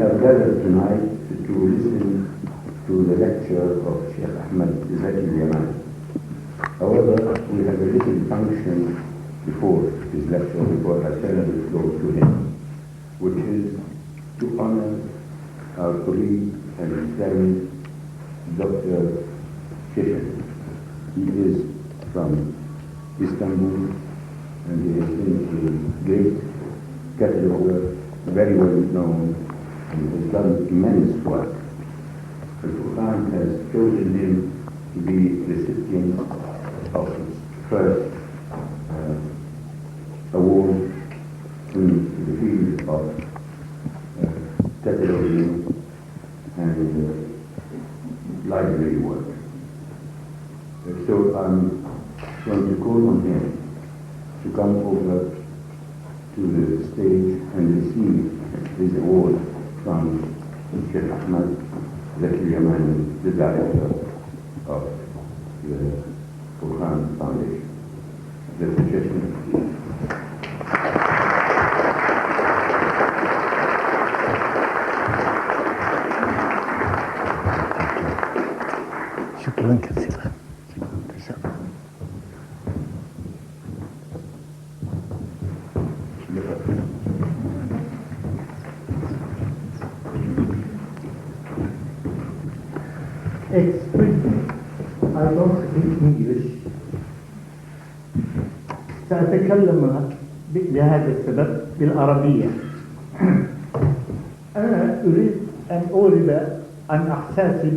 have gathered tonight to listen to the lecture of Sheikh Ahmed Zaki Yamani. However, we have a little function before his lecture, before I turn the floor to him, which is to honor our colleague and friend, Dr. Sheikh. He is from Istanbul, and he has been a great cataloger, very well known, and has done immense work. The Quran has chosen him to be recipient of its first award in the field of cataloging and library work. So I'm going to call on him to come over to the stage and receive this award from Sheikh Ahmed Zaki Yamani, the director of the Quran Foundation. The suggestion. شكرا كثيرا. Excuse me, I don't speak English. سأتكلم لهذا السبب بالعربية. أنا أريد أن أورد عن إحساسي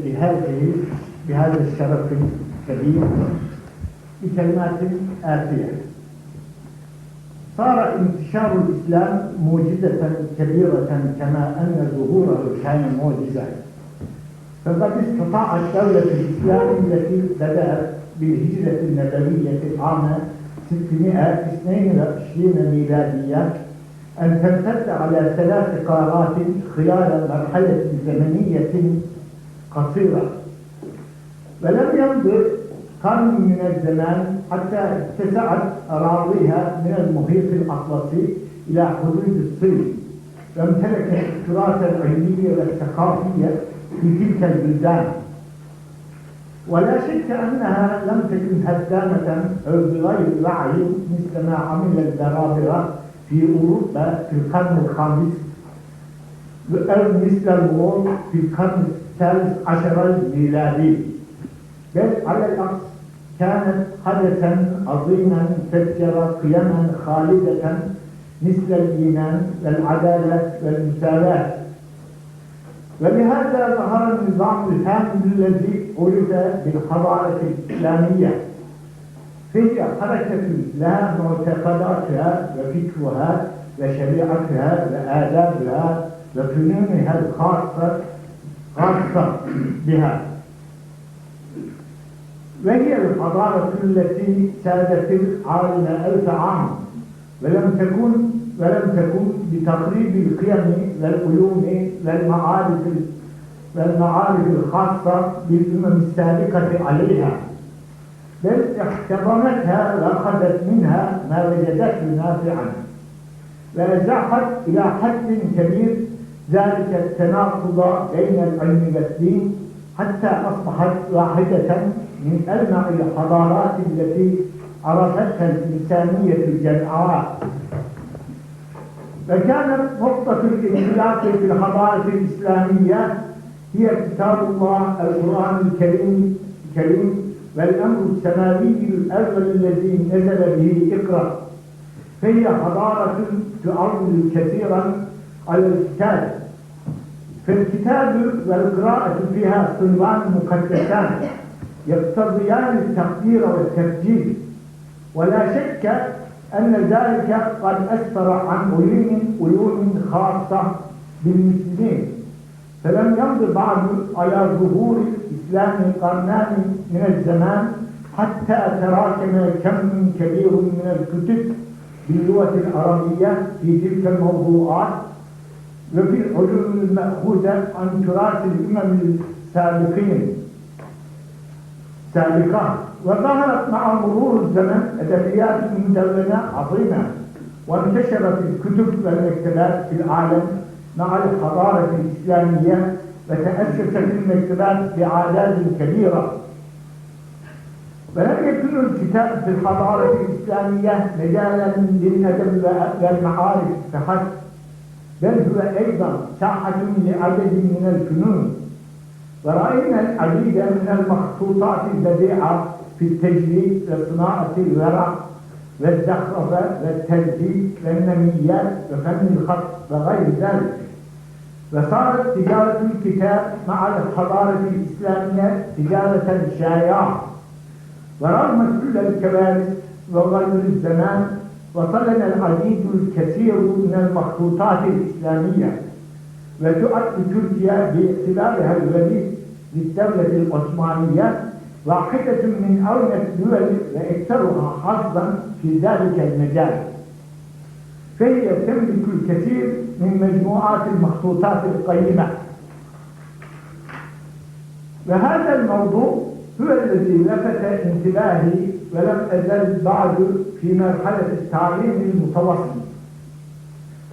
بهذا الشرف الكبير بكلمات آتية. صار انتشار الإسلام معجزة كبيرة كما أن ظهوره كان معجزة. فقد استطاعت دولة الإسلام التي بدأت بالهجرة النبوية عام 622 ميلادية أن تمتد على 3 قارات خلال مرحلة زمنية قصيرة. ولم يمض قرن من الزمان حتى اتسعت أراضيها من المحيط الأطلسي إلى حدود الصين، وامتلكت التراث العلمي والثقافي في تلك البلدان. ولا شك أنها لم تكن هدامة أو بغير وعي مثل ما عمل البرابرة في أوروبا في القرن الخامس أو مثل الغول في القرن الثالث عشر الميلادي، بل على العكس كانت حدثا عظيما فجر قيما خالدة مثل الإيمان والعدالة والمساواة. ولهذا ظهر النظام الهام الذي عرف بالحضارة الإسلامية، فهي حركة لها معتقداتها وفكرها وشريعتها وآدابها وفنونها الخاصة بها، وهي الحضارة التي سادت العالم 1000 عام ولم تكن بتقريب القيم والعلوم والمعارف الخاصة بالأمم السابقة عليها، بل احتضنتها وأخذت منها ما وجدته نافعا، وأزاحت إلى حد كبير ذلك التناقض بين العلم والدين حتى أصبحت واحدة من ألمع الحضارات التي عرفتها الإنسانية الجمعاء. فكانت نقطة الانطلاق في الحضارة الإسلامية هي كتاب الله القرآن الكريم والأمر السماوي الأول الذي نزل به اقرأ. فهي حضارة تعول كثيرا على الكتاب، فالكتاب والقراءة فيها صنوان مقدسان يقتضيان التقدير والتفجير. ولا شك أن ذلك قد أسفر عن عيون خاصة بالمسلمين، فلم يمض بعد على ظهور الإسلام قرنان من الزمان حتى تراكم كم كبير من الكتب باللغة العربية في تلك الموضوعات وفي العلوم المأخوذة عن تراث الأمم السابقة. وظهرت مع مرور الزمن أدبيات مدونة عظيمة، وانتشرت الكتب والمكتبات في العالم مع الحضارة الإسلامية، وتأسست المكتبات بأعداد كبيرة. ولم يكن الكتاب في الحضارة الإسلامية مجالا للأدب والمعارف فحسب، بل هو أيضا ساحة لعدد من الفنون. ورأينا العديد من المخطوطات البديعة في التجريد وصناعة الورق والزخرفة والتلفيق والنميات وفن الخط وغير ذلك. وصارت تجارة الكتاب مع الحضارة الإسلامية تجارة شائعة. ورغم كل الكوارث وغير الزمان، وصلنا العديد الكثير من المخطوطات الإسلامية. وتعد تركيا باعتبارها الوليد للدولة العثمانية واحدة من أولى الدول وأكثرها حظا في ذلك المجال، فهي تملك الكثير من مجموعات المخطوطات القيمة. وهذا الموضوع هو الذي لفت انتباهي، ولم أزل بعد في مرحلة التعليم المتوسط،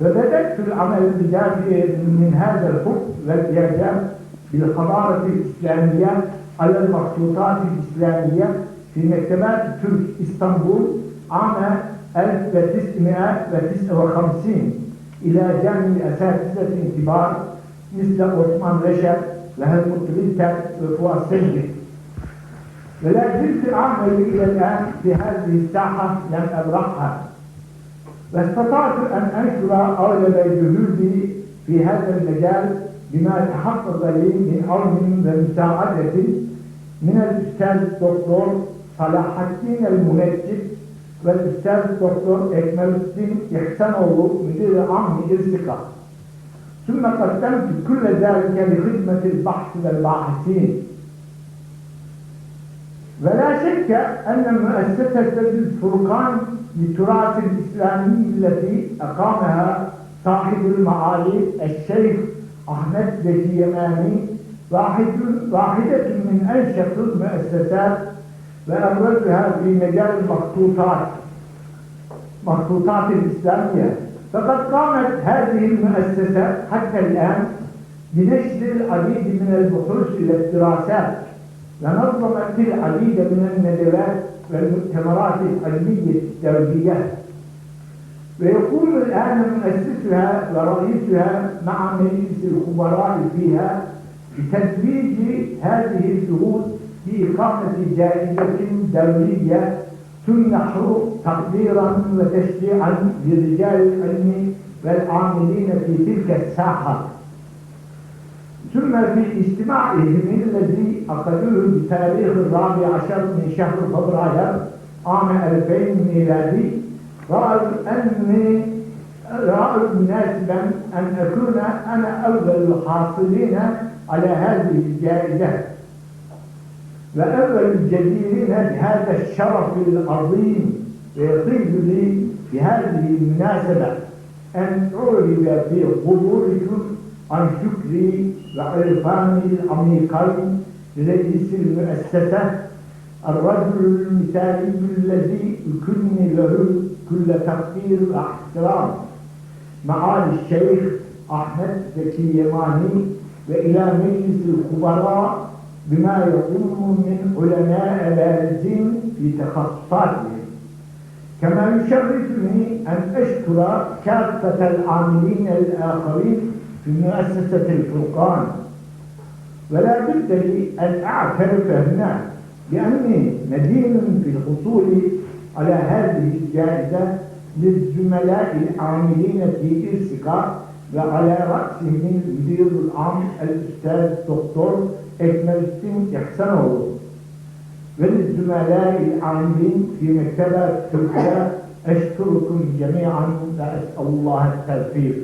فبدأت العمل بدافع من هذا الحب والإعجاب بالحضارة الإسلامية على المخطوطات الإسلامية في مكتبات ترك إسطنبول عام 1959 إلى جانب أساتذة كبار مثل عثمان رشد وهلموت ريتر وفؤاد سنجد. ولا زلت أعمل إلى الآن في هذه الساحة لم أبرحها، واستطعت أن أنشر أغلب جهودي في هذا المجال بما تحقق لي من عون ومساعدة من الأستاذ الدكتور صلاح الدين المنجد والأستاذ الدكتور أكمل الدين إحسانوغلو مدير عام إرسقة. ثم قدمت كل ذلك لخدمة البحث والباحثين. ولا شك أن مؤسسة الفرقان للتراث الإسلامي التي أقامها صاحب المعالي الشيخ أحمد زكي يماني واحدة من أنشط المؤسسات وأبرزها في مجال المخطوطات الإسلامية. فقد قامت هذه المؤسسة حتى الآن بنشر العديد من البحوث والدراسات، ونظمت العديد من الندوات والمؤتمرات العلمية الدولية. ويقوم الآن مؤسسها ورئيسها مع مجلس الخبراء فيها بتتويج هذه الجهود بإقامة جائزة دولية تمنح تقديرا وتشجيعا لرجال العلم والعاملين في تلك الساحة. ثم في اجتماعهم الذي عقدوه بتاريخ 14 من شهر فبراير عام 2000 ميلادي، رأوا مناسبا أن أكون أنا أول الحاصلين على هذه الجائزة وأول الجديرين بهذا الشرف العظيم. ويطيب لي بهذه المناسبة أن أعرب في حضوركم عن شكري وعرفاني العميقين لرئيس المؤسسة، الرجل المثالي الذي أكن له كل تقدير واحترام، معالي الشيخ أحمد زكي يماني، وإلى مجلس الخبراء بما يقوم من علماء بارزين في تخصصاتهم. كما يشرفني أن أشكر كافة العاملين الآخرين في مؤسسة الفرقان. ولا بد لي أن أعترف هنا بأني مدين في الحصول على هذه الجائزة للزملاء العاملين في إرسقة، وعلى رأسهم المدير العام الأستاذ الدكتور أكمل الدين إحسانوغلو، وللزملاء العاملين في مكتبة تركيا. أشكركم جميعا وأسأل الله التوفيق.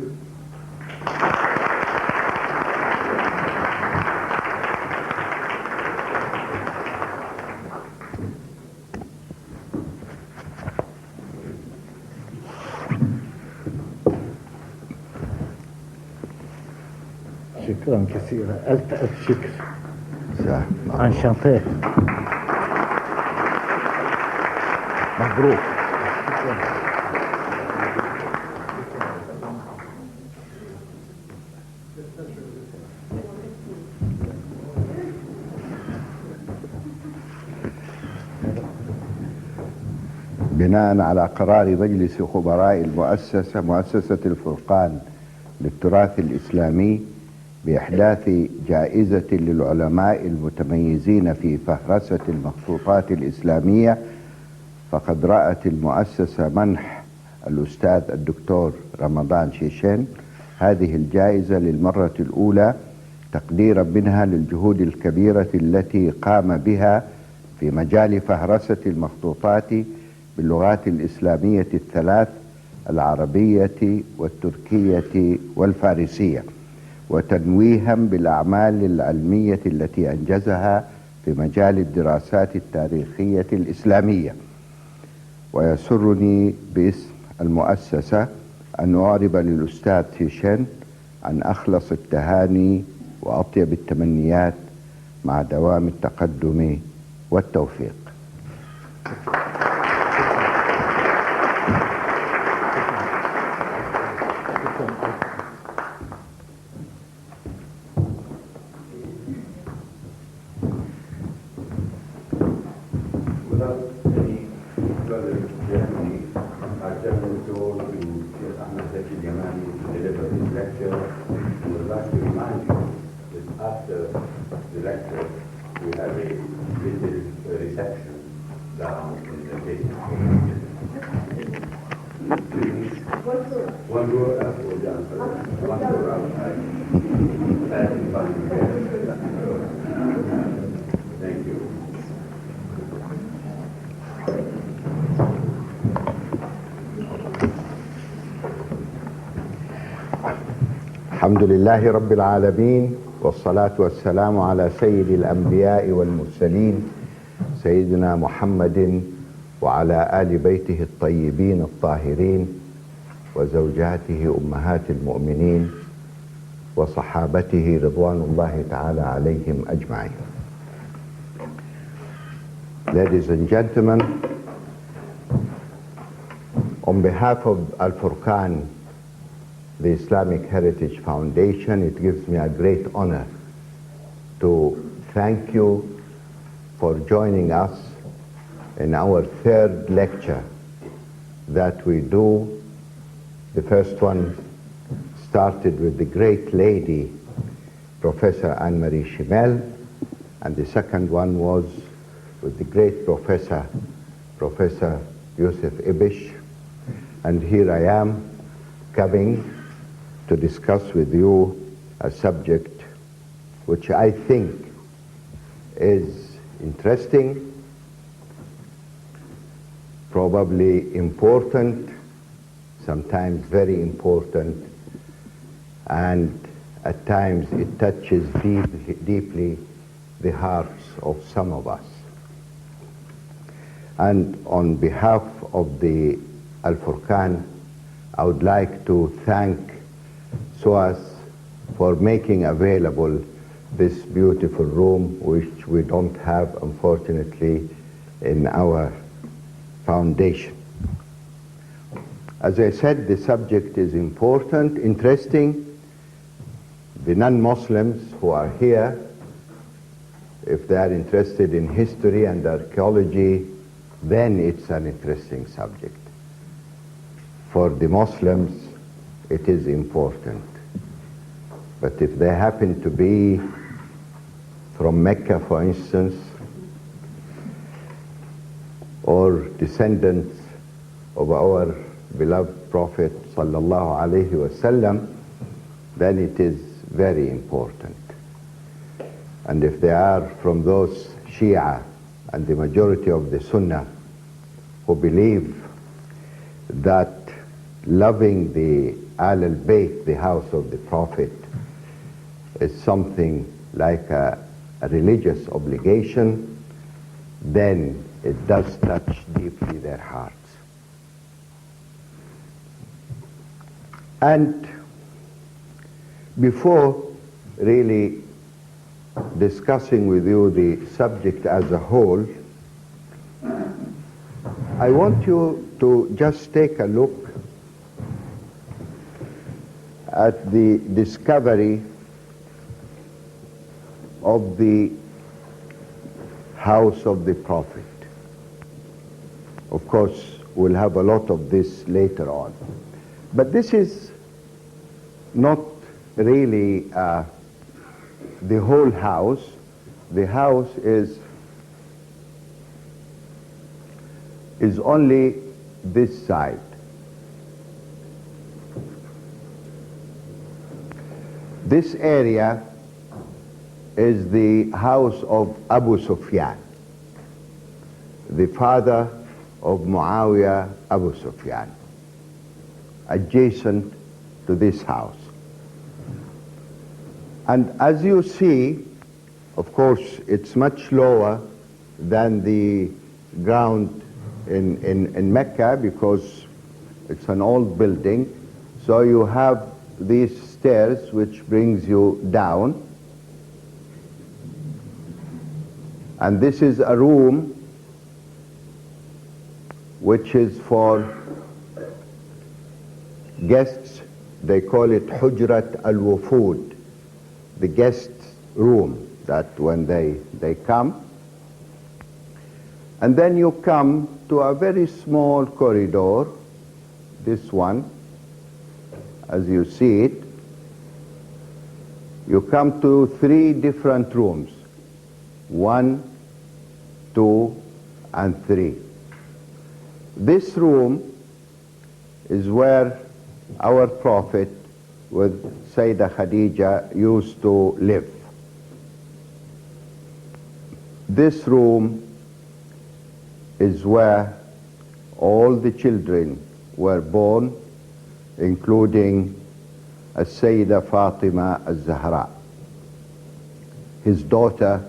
شكرا كثيرا، ألف شكر. انشانتي. مبروك. بناء على قرار مجلس خبراء مؤسسة الفرقان للتراث الإسلامي بإحداث جائزة للعلماء المتميزين في فهرسة المخطوطات الإسلامية، فقد رأت المؤسسة منح الأستاذ الدكتور رمضان شيشين هذه الجائزة للمرة الأولى تقديرا منها للجهود الكبيرة التي قام بها في مجال فهرسة المخطوطات باللغات الإسلامية الثلاث: العربية والتركية والفارسية، وتنويها بالأعمال العلمية التي أنجزها في مجال الدراسات التاريخية الإسلامية. ويسرني باسم المؤسسة أن أعرب للأستاذ شيشين عن أخلص التهاني وأطيب التمنيات مع دوام التقدم والتوفيق. Without any further ceremony, I turn the floor to Sheikh Ahmed Zaki Yamani to deliver his lecture. I would like to remind you that after the lecture, we have a little reception down in the basement. One door after the answer. One door outside. Thank you. الحمد لله رب العالمين، والصلاة والسلام على سيد الأنبياء والمرسلين سيدنا محمد وعلى آل بيته الطيبين الطاهرين وزوجاته أمهات المؤمنين وصحابته رضوان الله تعالى عليهم أجمعين. Ladies and gentlemen, on behalf of Al-Furqan, the Islamic Heritage Foundation, it gives me a great honor to thank you for joining us in our third lecture that we do. The first one started with the great lady, Professor Anne-Marie Schimmel, and the second one was with the great Professor Yusuf Ibish. And here I am coming to discuss with you a subject which I think is interesting, probably important, sometimes very important, and at times it touches deeply the hearts of some of us. And on behalf of the Al-Furqan, I would like to thank SOAS for making available this beautiful room, which we don't have, unfortunately, in our foundation. As I said, the subject is important, interesting. The non-Muslims who are here, if they are interested in history and archaeology, then it's an interesting subject. For the Muslims, it is important. But if they happen to be from Mecca, for instance, or descendants of our beloved Prophet sallallahu alaihi wasallam, then it is very important. And if they are from those Shia and the majority of the Sunnah who believe that loving the Ahl al-Bayt, the house of the Prophet, is something like a religious obligation, then it does touch deeply their hearts. And before really discussing with you the subject as a whole, I want you to just take a look at the discovery of the house of the Prophet. Of course, we'll have a lot of this later on. But this is not really the whole house. The house is only this side. This area is the house of Abu Sufyan, the father of Muawiyah Abu Sufyan, adjacent to this house. And as you see, of course, it's much lower than the ground in Mecca because it's an old building. So you have these stairs which brings you down. And this is a room which is for guests. They call it Hujrat al-Wufud, the guest room, that when they come. And then you come to a very small corridor, this one, as you see it. You come to 3 different rooms, 1, 2, and 3. This room is where our Prophet with Sayyidah Khadija used to live. This room is where all the children were born, including Sayyidah Fatima al-Zahra, his daughter.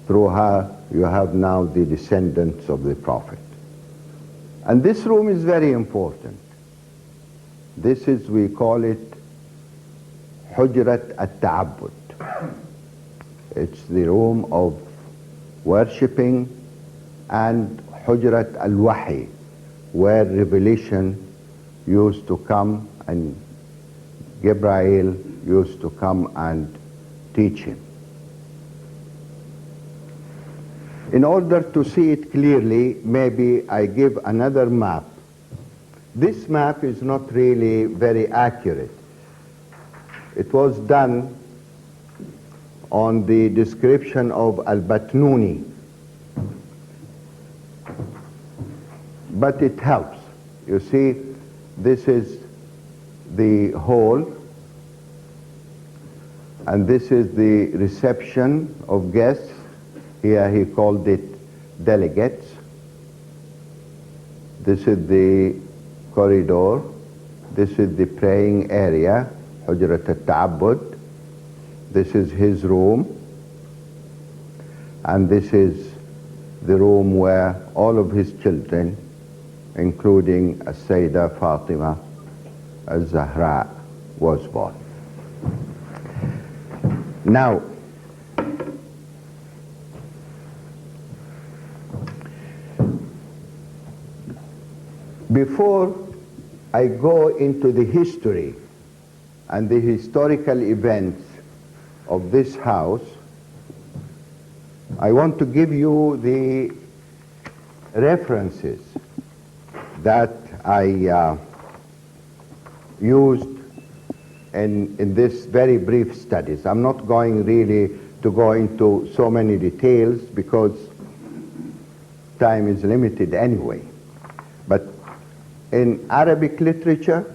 Through her, you have now the descendants of the Prophet. And this room is very important. This is, we call it Hujrat al-Ta'abbud. It's the room of worshipping, and Hujrat al-Wahi, where revelation used to come and Gabriel used to come and teach him. In order to see it clearly, maybe I give another map. This map is not really very accurate. It was done on the description of Al-Batnuni, but it helps. You see, this is the hall, and this is the reception of guests. Here he called it delegates. This is the corridor. This is the praying area, Hujrat al-Ta'abbud. This is his room. And this is the room where all of his children, including Sayyidah Fatima al-Zahra, was born. Now, before I go into the history and the historical events of this house, I want to give you the references that I used in this very brief studies. I'm not going really to go into so many details because time is limited anyway. But in Arabic literature,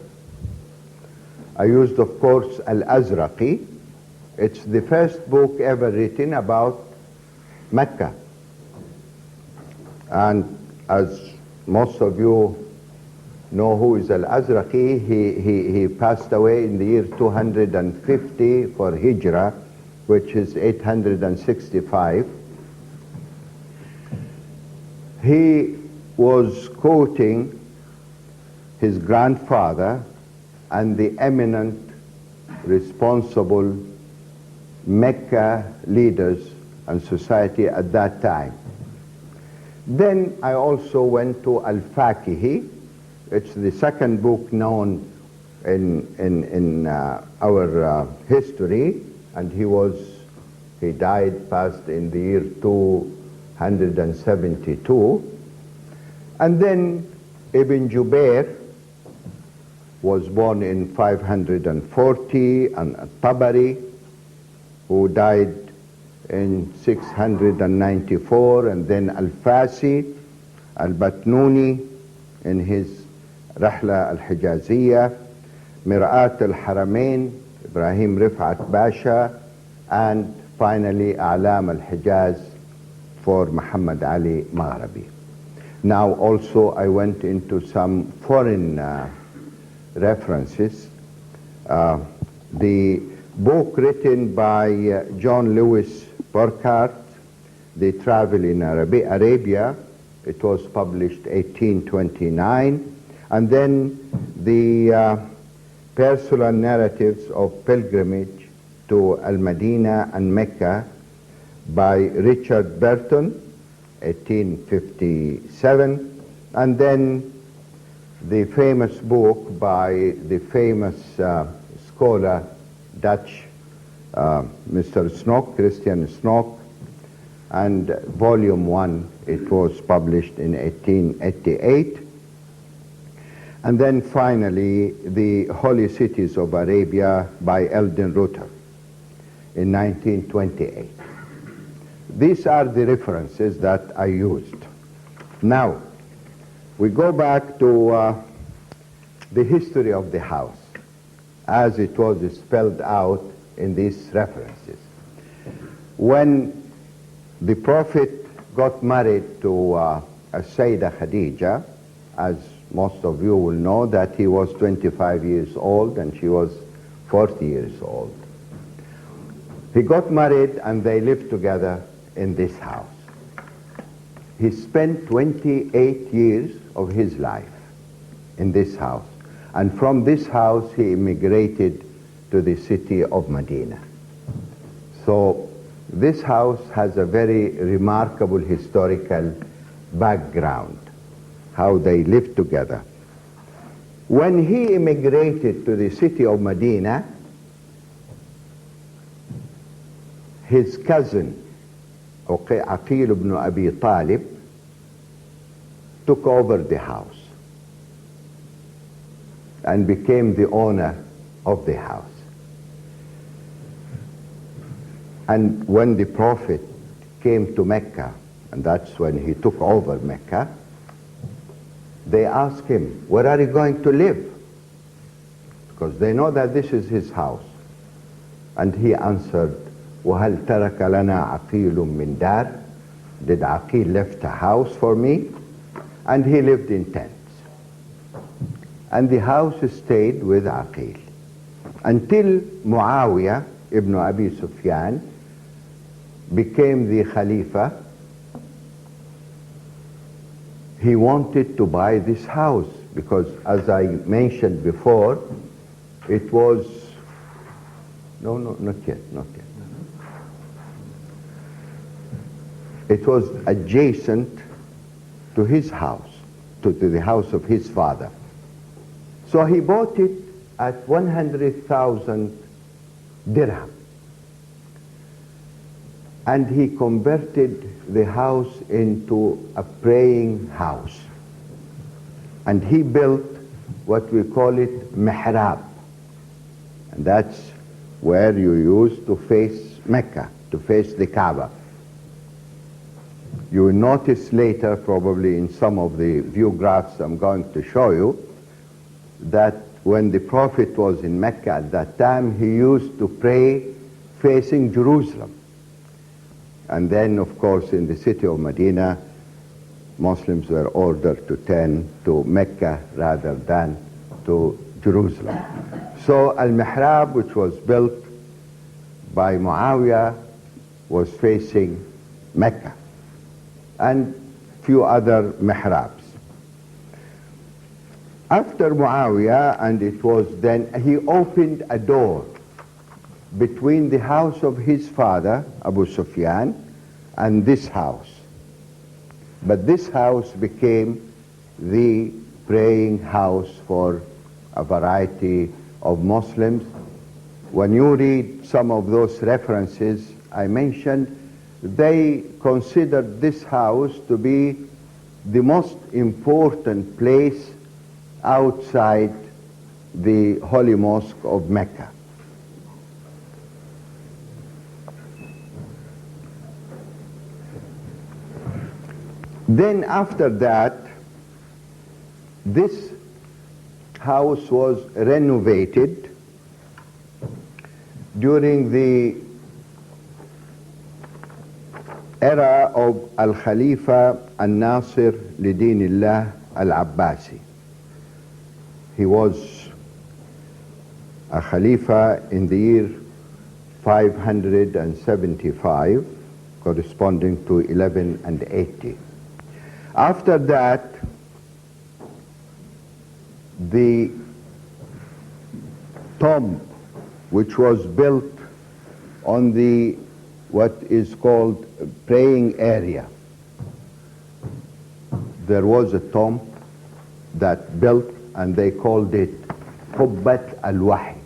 I used, of course, Al-Azraqi. It's the first book ever written about Mecca. And as most of you know who is Al-Azraqi, he passed away in the year 250 for Hijrah, which is 865. He was quoting his grandfather and the eminent, responsible Mecca leaders and society at that time. Then I also went to Al-Fakihi. It's the second book known in our history, and he died, passed in the year 272. And then Ibn Jubair was born in 540, and Tabari, who died in 694, and then Al-Fasi, Al-Batnuni in his Rahla Al-Hijaziyya, Mir'at Al-Haramain, Ibrahim Rifat Basha, and finally A'lam Al-Hijaz for Muhammad Ali Maghrabi. Now also I went into some foreign references. The book written by John Lewis Burkhardt, The Travel in Arabia, it was published 1829, and then the personal narratives of pilgrimage to Al-Madinah and Mecca by Richard Burton, 1857, and then the famous book by the famous scholar, Dutch, Mr. Snoek, Christian Snoek, and volume 1, it was published in 1888. And then finally, the Holy Cities of Arabia by Eldon Rutter in 1928. These are the references that I used. Now, we go back to the history of the house as it was spelled out in these references. When the Prophet got married to Sayyidah Khadija, as most of you will know, that he was 25 years old and she was 40 years old. He got married and they lived together in this house. He spent 28 years of his life in this house. And from this house he immigrated to the city of Medina. So this house has a very remarkable historical background, how they lived together. When he immigrated to the city of Medina, his cousin, Aqil ibn Abi Talib, took over the house and became the owner of the house. And when the Prophet came to Mecca, and that's when he took over Mecca, they asked him, where are you going to live? Because they know that this is his house. And he answered, وَهَلْ تَرَكَ لَنَا عَقِيلٌ مِّن دَارٍ? Did Aqil left a house for me? And he lived in tents. And the house stayed with Aqil until Muawiyah ibn Abi Sufyan became the Khalifa. He wanted to buy this house because, as I mentioned before, it was, not yet. It was adjacent to his house, to the house of his father. So he bought it at 100,000 dirham. And he converted the house into a praying house. And he built what we call it mihrab. And that's where you use to face Mecca, to face the Kaaba. You will notice later, probably in some of the view graphs I'm going to show you, that when the Prophet was in Mecca at that time, he used to pray facing Jerusalem. And then, of course, in the city of Medina, Muslims were ordered to turn to Mecca rather than to Jerusalem. So Al-Mihrab, which was built by Muawiyah, was facing Mecca, and few other mihrabs. After Muawiyah, and it was then, he opened a door between the house of his father, Abu Sufyan, and this house. But this house became the praying house for a variety of Muslims. When you read some of those references I mentioned, they considered this house to be the most important place outside the Holy Mosque of Mecca. Then after that, this house was renovated during the era of Al-Khalifa Al-Nasir Lidinillah Al-Abbasi. He was a Khalifa in the year 575, corresponding to 1180. After that, the tomb, which was built on the what is called praying area. There was a tomb that built, and they called it Phophet al-Wahy,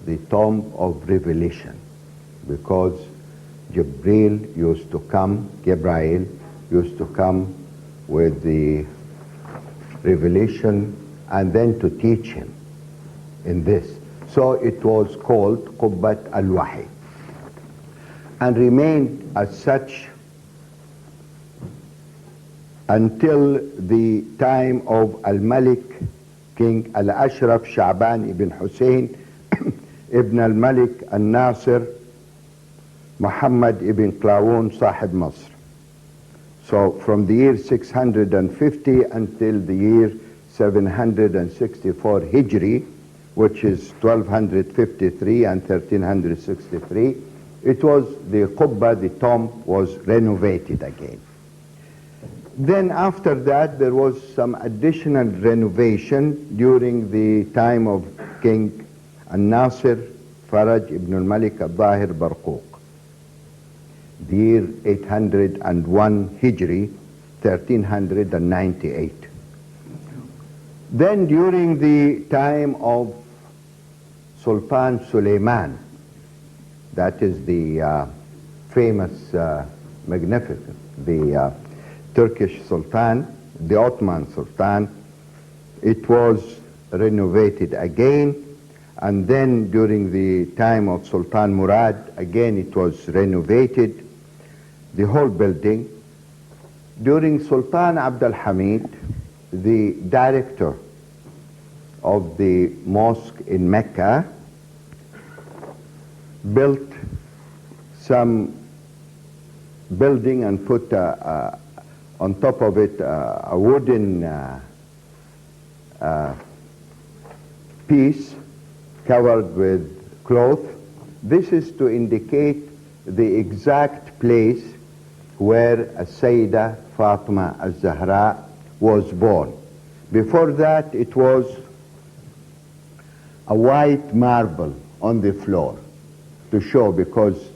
the tomb of revelation, because Gabriel used to come with the revelation and then to teach him in this. So it was called Phophet al-Wahy, and remained as such until the time of Al-Malik, King Al-Ashraf Sha'ban ibn Hussein ibn Al-Malik Al-Nasir Muhammad ibn Qawun Sahib Masr. So from the year 650 until the year 764 Hijri, which is 1253 and 1363, it was the Qubba, the tomb, was renovated again. Then after that, there was some additional renovation during the time of King Al-Nasir Faraj ibn al-Malik al-Zahir Barquq, the year 801 Hijri, 1398. Then during the time of Sultan Suleiman, that is the famous, magnificent, the Turkish Sultan, the Ottoman Sultan, it was renovated again. And then during the time of Sultan Murad, again it was renovated, the whole building. During Sultan Abdul Hamid, the director of the mosque in Mecca built some building and put on top of it a wooden piece covered with cloth. This is to indicate the exact place where Sayyida Fatima al-Zahra was born. Before that, it was a white marble on the floor to show, because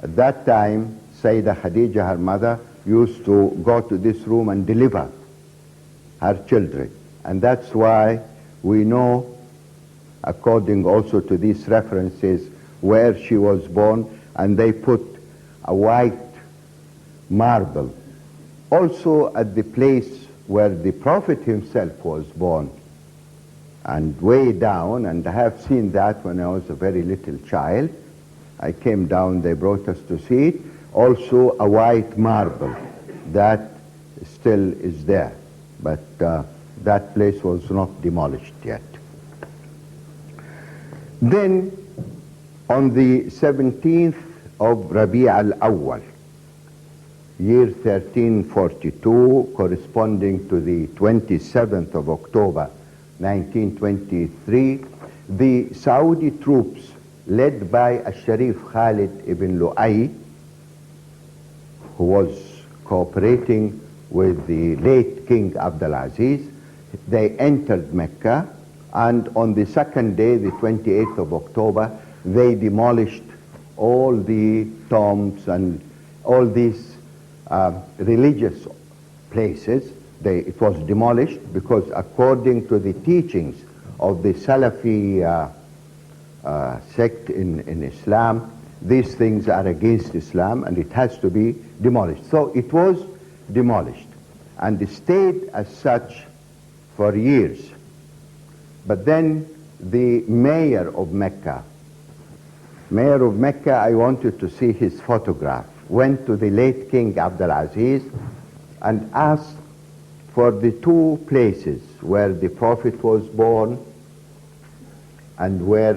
at that time Sayyida Khadija, her mother, used to go to this room and deliver her children, and that's why we know, according also to these references, where she was born, and they put a white marble also at the place where the Prophet himself was born, and way down, and I have seen that when I was a very little child. I came down, they brought us to see it. Also a white marble that still is there, but that place was not demolished yet. Then on the 17th of Rabi' al-Awwal, year 1342, corresponding to the 27th of October 1923, the Saudi troops led by Al-Sharif Khalid ibn Lu'ay, who was cooperating with the late King Abdulaziz, they entered Mecca, and on the second day, the 28th of October, they demolished all the tombs and all these religious places. It was demolished because, according to the teachings of the Salafi sect in Islam, these things are against Islam and it has to be demolished. So it was demolished. and stayed as such for years. But then the mayor of Mecca, I wanted to see his photograph, went to the late King Abdulaziz and asked for the two places where the Prophet was born and where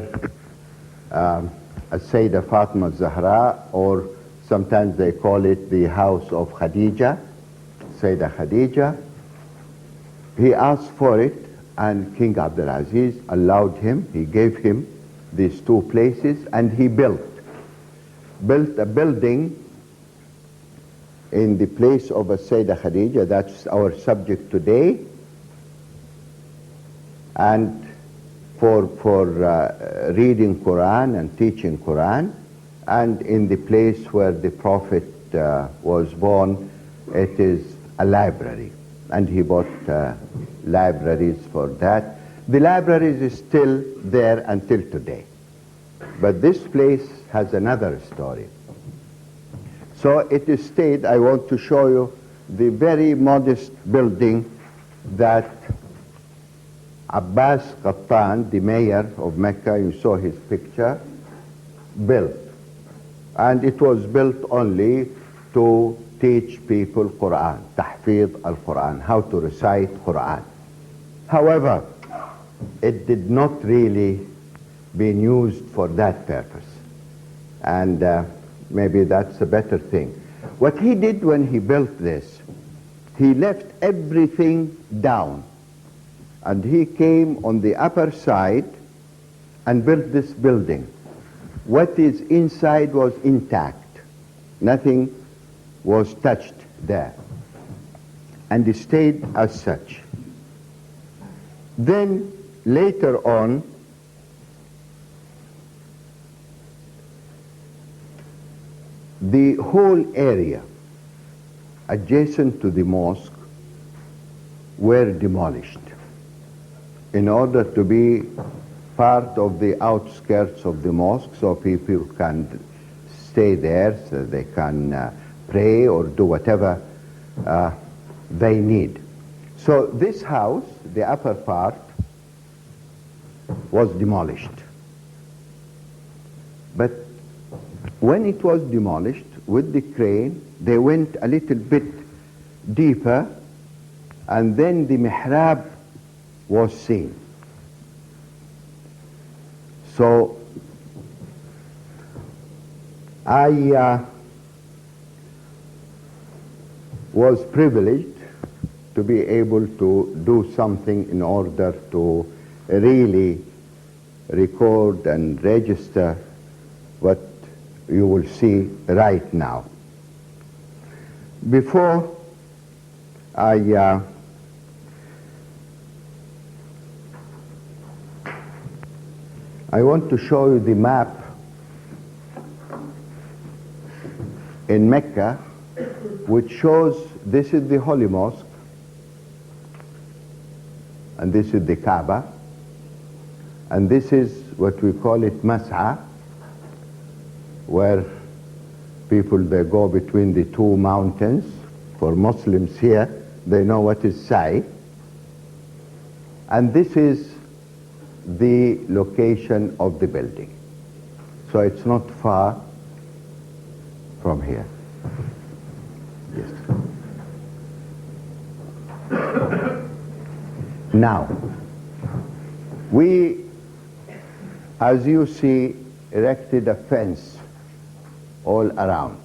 Sayyidah Fatima Zahra, or sometimes they call it the house of Khadija, Sayyidah Khadija. He asked for it, and King Abdulaziz allowed him. He gave him these two places, and he built a building in the place of a Sayyidah Khadija. That's our subject today. And for reading Quran and teaching Quran, and in the place where the Prophet was born, it is a library, and he bought libraries for that. The library is still there until today, but this place has another story. So it is stayed. I want to show you the very modest building that Abbas Qattan, the mayor of Mecca, you saw his picture, built. And it was built only to teach people Quran, tahfidh al-Quran, how to recite Quran. However, it did not really be used for that purpose. And maybe that's a better thing. What he did when he built this, he left everything down, and he came on the upper side and built this building. What is inside was intact. Nothing was touched there, and it stayed as such. Then later on, the whole area adjacent to the mosque were demolished in order to be part of the outskirts of the mosque, so people can stay there, so they can pray or do whatever they need. So this house, the upper part, was demolished. But when it was demolished, with the crane, they went a little bit deeper, and then the mihrab was seen. So I was privileged to be able to do something in order to really record and register what you will see right now. Before I want to show you the map in Mecca, which shows this is the Holy Mosque, and this is the Kaaba, and this is what we call it Mas'a, where people, they go between the two mountains. For Muslims here, they know what is Sa'i. And this is the location of the building. So it's not far from here. Yes. Now, we, as you see, erected a fence all around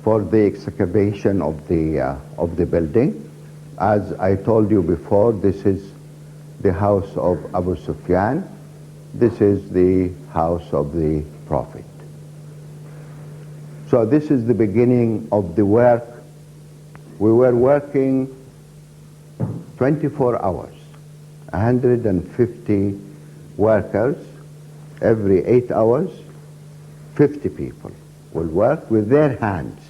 for the excavation of the building. As I told you before, this is the house of Abu Sufyan. This is the house of the Prophet. So this is the beginning of the work. We were working 24 hours, 150 workers. Every 8 hours, 50 people will work with their hands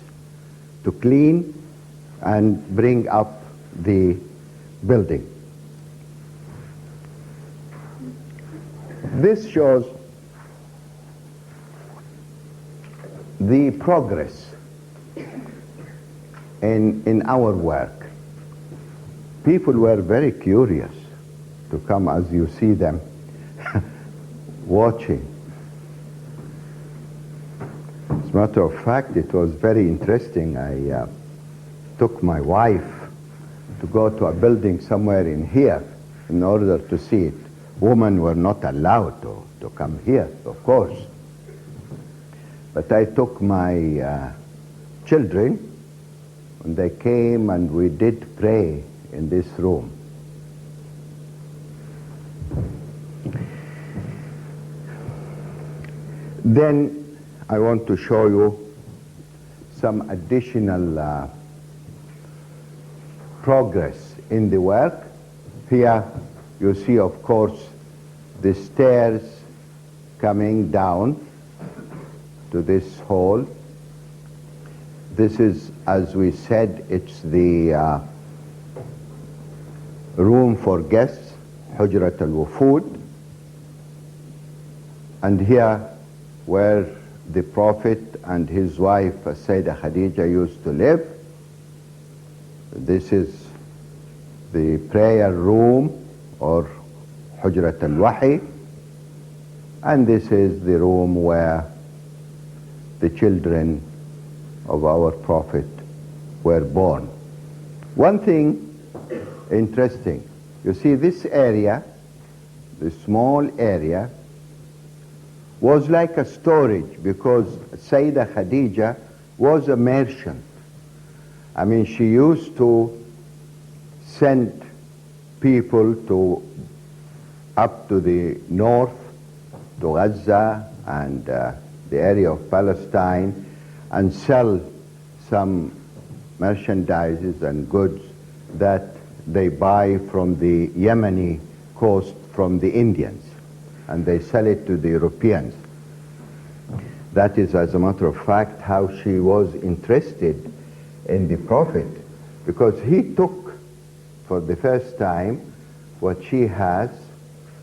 to clean and bring up the building. This shows the progress in our work. People were very curious to come, as you see them watching. As a matter of fact, it was very interesting. I took my wife to go to a building somewhere in here in order to see it. Women were not allowed to come here, of course. But I took my children, and they came and we did pray in this room. Then I want to show you some additional progress in the work. Here you see, of course, the stairs coming down to this hall. This is, as we said, it's the room for guests, Hujrat al-Wufud. And here where the Prophet and his wife, Sayyidah Khadija, used to live. This is the prayer room, or Hujrat al-Wahi. And this is the room where the children of our Prophet were born. One thing interesting, you see this area, this small area, was like a storage, because Sayyidah Khadija was a merchant. I mean, she used to send people up to the north, to Gaza and the area of Palestine, and sell some merchandises and goods that they buy from the Yemeni coast from the Indians, and they sell it to the Europeans. That is, as a matter of fact, how she was interested in the Prophet, because he took for the first time what she has.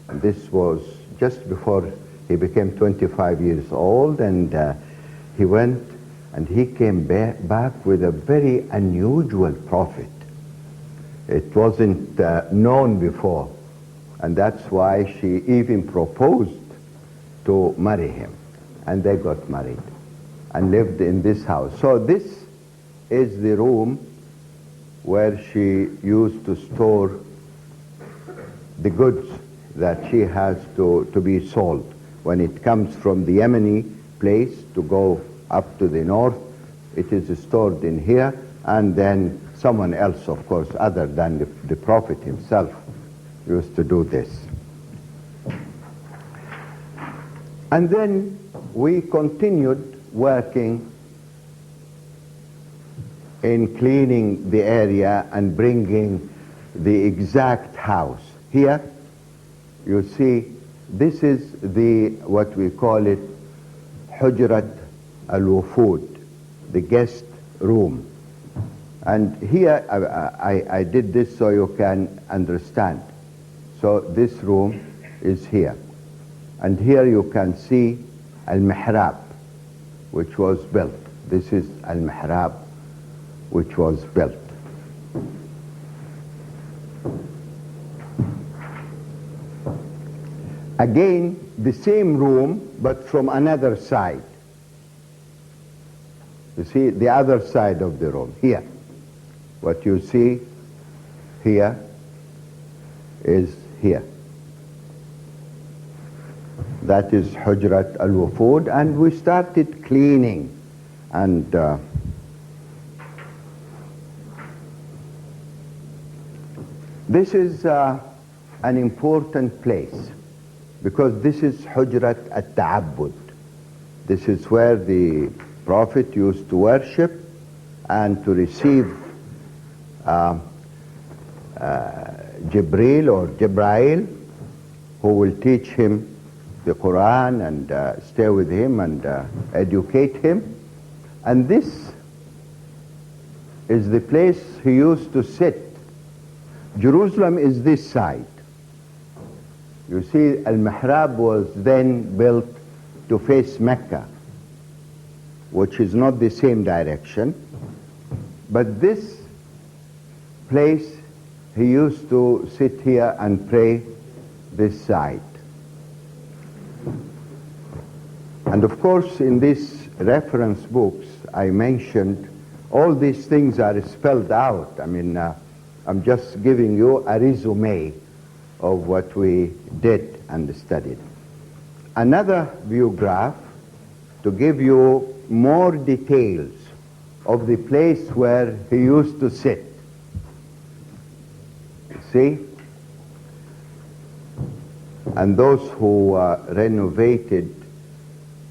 And this was just before he became 25 years old, and he went and he came back with a very unusual Prophet. It wasn't known before, and that's why she even proposed to marry him, and they got married and lived in this house. So this is the room where she used to store the goods that she has to be sold. When it comes from the Yemeni place to go up to the north, it is stored in here, and then someone else, of course, other than the Prophet himself, used to do this. And then we continued working in cleaning the area and bringing the exact house. Here, you see, this is what we call it, Hujrat al-Wufud, the guest room. And here, I did this so you can understand. So this room is here. And here you can see al-Mihrab, which was built. This is al-Mihrab, which was built. Again, the same room, but from another side. You see, the other side of the room, here. What you see here is here. That is Hujrat al-Wufud, and we started cleaning, and this is an important place, because this is Hujrat al-Ta'abbud. This is where the Prophet used to worship and to receive Jibreel or Jibrail, who will teach him the Quran and stay with him and educate him. And this is the place he used to sit. Jerusalem is this side. You see, Al-Mihrab was then built to face Mecca, which is not the same direction. But this place, he used to sit here and pray this side. And of course, in these reference books, I mentioned all these things are spelled out. I mean, I'm just giving you a resume of what we did and studied. Another view graph to give you more details of the place where he used to sit. See? And those who renovated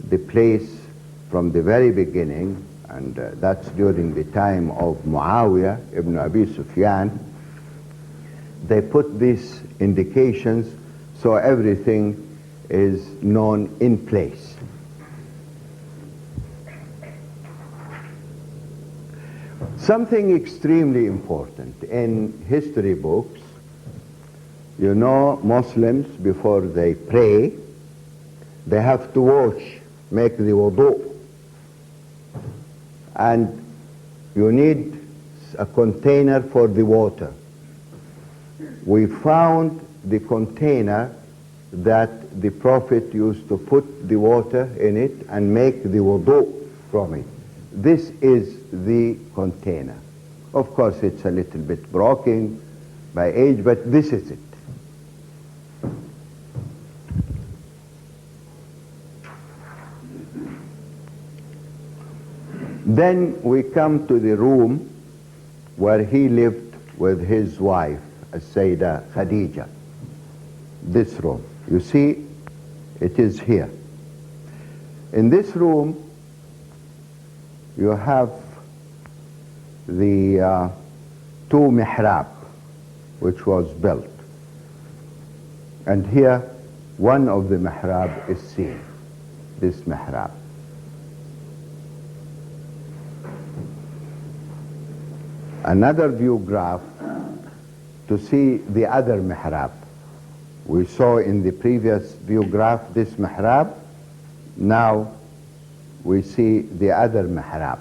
the place from the very beginning, and that's during the time of Muawiyah ibn Abi Sufyan, they put these indications so everything is known in place. Something extremely important in history books, you know, Muslims, before they pray, they have to wash, make the wudu. And you need a container for the water. We found the container that the Prophet used to put the water in it and make the wudu from it. This is the container. Of course, it's a little bit broken by age, but this is it. Then we come to the room where he lived with his wife, Sayyidah Khadija. This room. You see, it is here. In this room, you have the two mihrab, which was built. And here, one of the mihrab is seen, this mihrab. Another view graph to see the other mihrab. We saw in the previous view graph this mihrab. Now we see the other mihrab.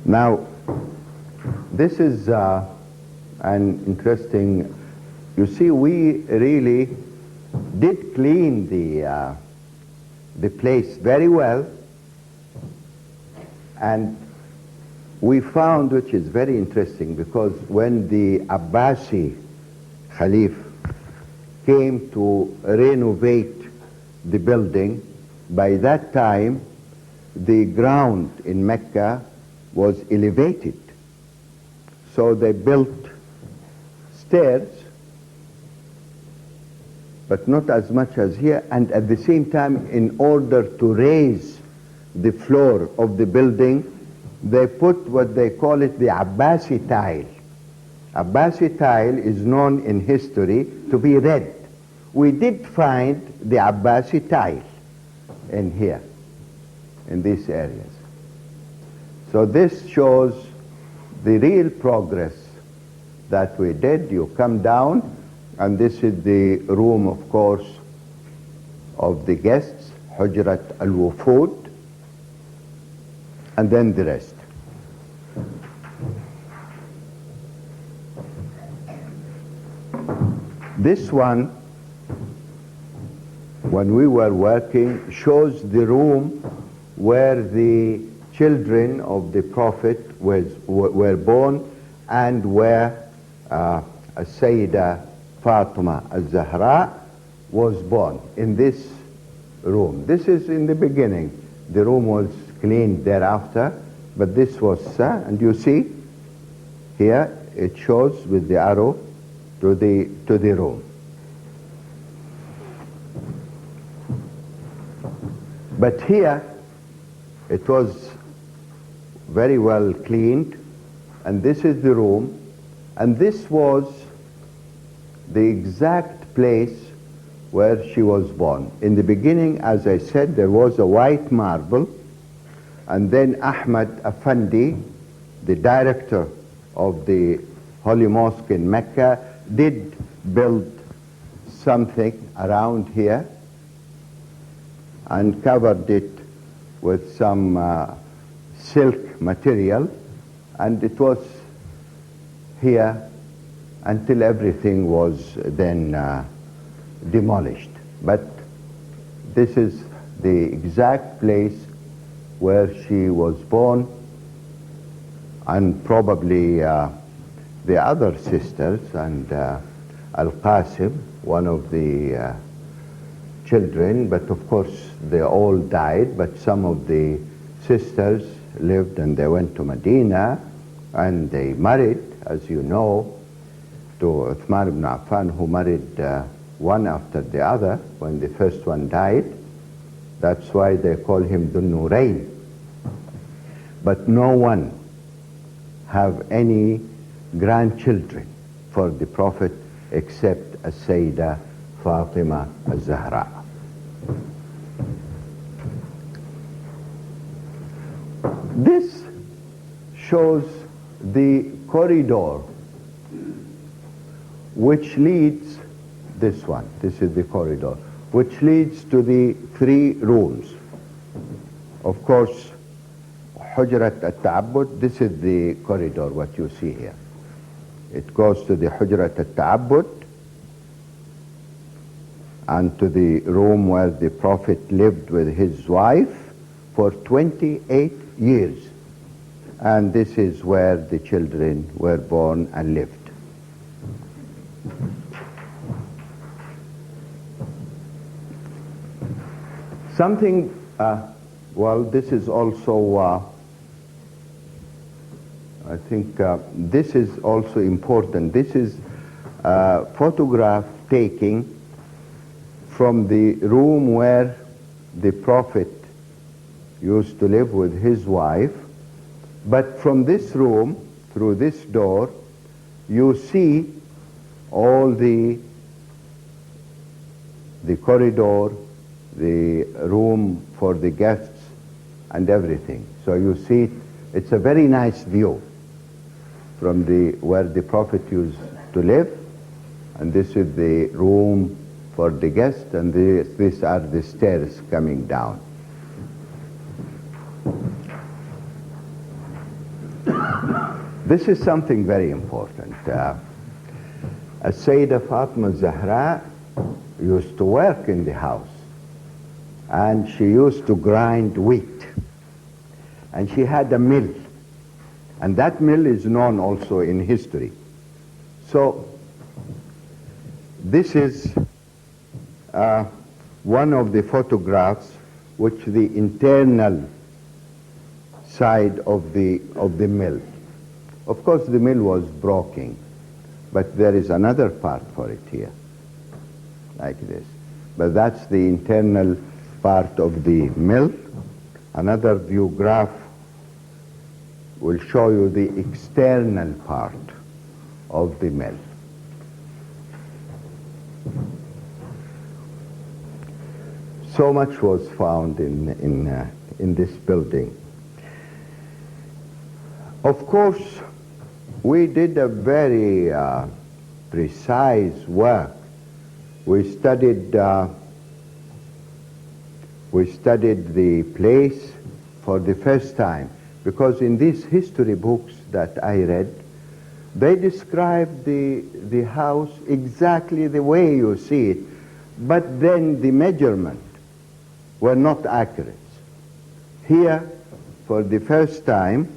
Now this is an interesting, you see, we really did clean the place very well, and we found, which is very interesting, because when the Abbasi Khalif came to renovate the building, by that time the ground in Mecca was elevated. So they built stairs, but not as much as here, and at the same time, in order to raise the floor of the building, they put what they call it the Abbasi tile. Abbasi tile is known in history to be red. We did find the Abbasi tile in here, in these areas. So this shows the real progress that we did. You come down, and this is the room, of course, of the guests, Hujrat al-Wufud, and then the rest. This one, when we were working, shows the room where the children of the Prophet were born, and where Sayyidah Fatima al-Zahra was born, in this room. This is in the beginning. The room was cleaned thereafter, but this was, and you see, here it shows with the arrow to the room. But here, it was very well cleaned, and this is the room, and this was the exact place where she was born. In the beginning, as I said, there was a white marble, and then Ahmed Effendi, the director of the Holy Mosque in Mecca, did build something around here, and covered it with some silk material, and it was here until everything was then demolished. But this is the exact place where she was born, and probably the other sisters, and Al-Qasim, one of the children, but of course they all died, but some of the sisters lived, and they went to Medina, and they married, as you know, to Uthman ibn Affan, who married one after the other when the first one died. That's why they call him Dhul Nurayn. But no one have any grandchildren for the Prophet except As-Sayyidah Fatima Al-Zahra. This shows the corridor which leads, this one, this is the corridor, which leads to the 3 rooms. Of course, Hujrat al-Ta'abbud, this is the corridor, what you see here. It goes to the Hujrat al-Ta'abbud and to the room where the Prophet lived with his wife for 28 years. And this is where the children were born and lived. Something, well, this is also, I think this is also important. This is a photograph taking from the room where the Prophet used to live with his wife. But from this room, through this door, you see all the corridor, the room for the guests, and everything. So you see, it's a very nice view from where the Prophet used to live, and this is the room for the guests, and these are the stairs coming down. This is something very important. As-Sayyidah Fatima Zahra used to work in the house, and she used to grind wheat, and she had a mill, and that mill is known also in history. So this is one of the photographs which the internal side of the mill. Of course the mill was broken, but there is another part for it here, like this. But that's the internal part of the mill. Another view graph will show you the external part of the mill. So much was found in this building. Of course, we did a very precise work. We studied the place for the first time, because in these history books that I read, they describe the house exactly the way you see it, but then the measurement were not accurate. Here, for the first time,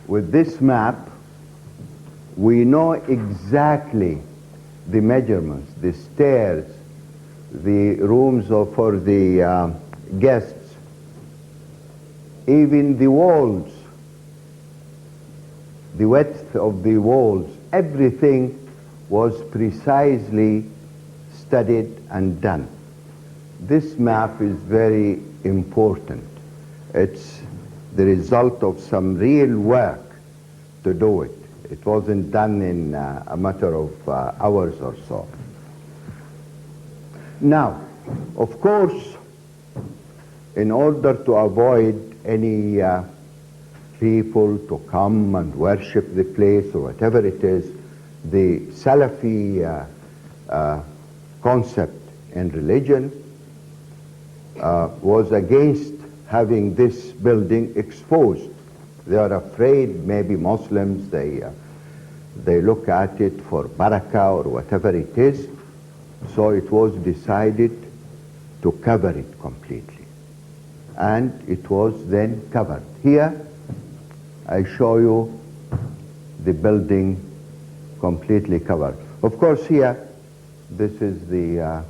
with this map, we know exactly the measurements, the stairs, the rooms for the guests, even the walls, the width of the walls, everything was precisely studied and done. This map is very important. It's the result of some real work to do it. It wasn't done in a matter of hours or so. Now, of course, in order to avoid any people to come and worship the place or whatever it is, the Salafi concept in religion was against having this building exposed. They are afraid maybe Muslims, they look at it for barakah or whatever it is. So it was decided to cover it completely. And it was then covered. Here, I show you the building completely covered. Of course, here, this is the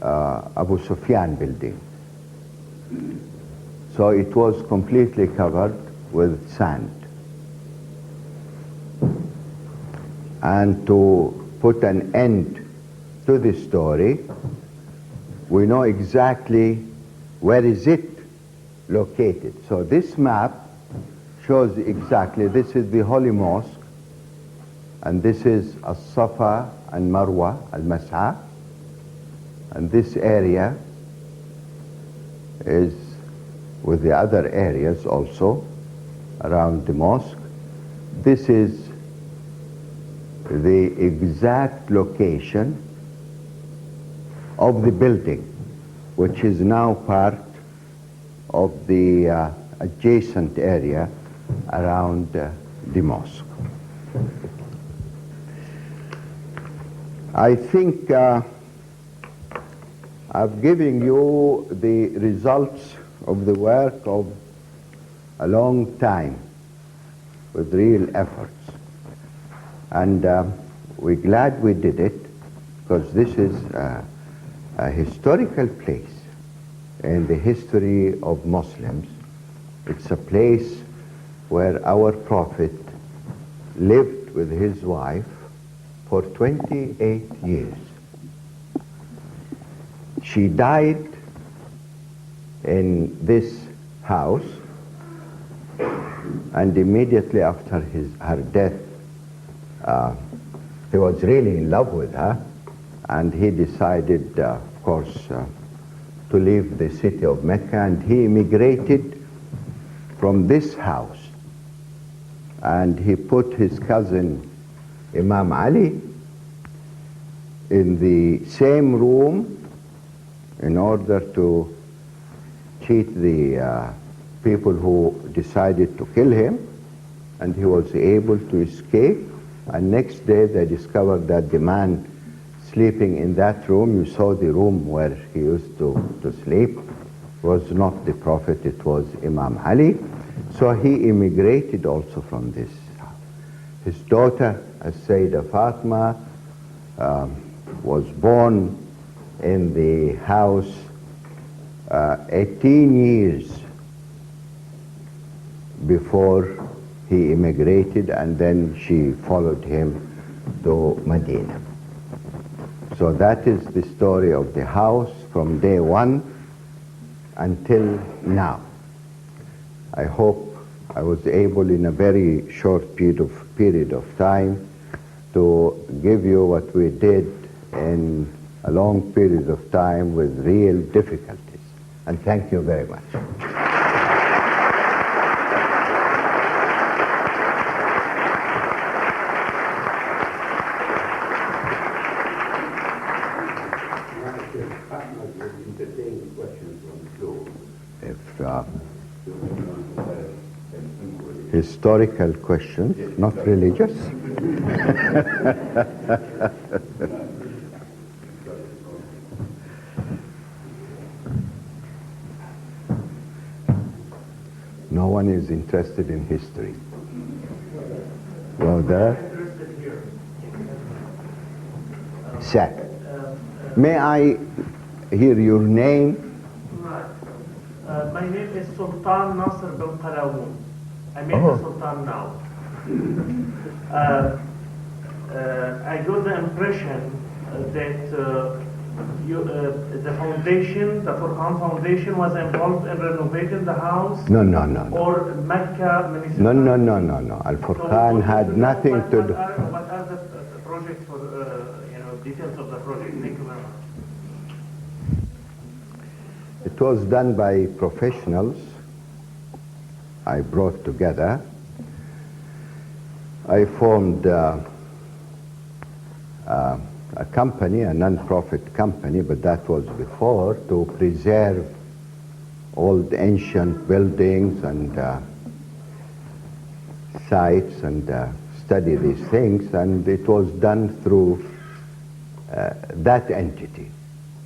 Abu Sufyan building. So it was completely covered with sand. And to put an end to this story, we know exactly where is it located. So this map shows exactly, this is the Holy Mosque, and this is As-Safa and Marwa, Al-Mas'a, and this area is with the other areas also around the mosque. This is the exact location of the building, which is now part of the adjacent area around the mosque. I think I've given you the results of the work of a long time with real efforts. And we're glad we did it, because this is a historical place in the history of Muslims. It's a place where our Prophet lived with his wife for 28 years. She died in this house, and immediately after her death, he was really in love with her, and he decided, of course, to leave the city of Mecca, and he immigrated from this house. And he put his cousin Imam Ali in the same room in order to cheat the people who decided to kill him, and he was able to escape. And next day they discovered that the man sleeping in that room, you saw the room where he used to sleep, was not the Prophet, it was Imam Ali. So he immigrated also from this house. His daughter, Sayyidah Fatima, was born in the house 18 years before he immigrated, and then she followed him to Medina. So that is the story of the house from day one until now. I hope I was able in a very short period of time to give you what we did in a long period of time with real difficulties. And thank you very much. Historical questions, not religious. No one is interested in history. Well, there. Sir, may I hear your name? Right. My name is Sultan Nasser bin Qalawoon. I made the Sultan now. I got the impression that the foundation, the Furqan Foundation, was involved in renovating the house. No. Or Mecca municipality. No. Al-Furqan had nothing to do. What are the projects for, details of the project? Thank you very much. It was done by professionals I brought together. I formed a a company, a non-profit company, but that was before, to preserve old ancient buildings and sites and study these things, and it was done through that entity.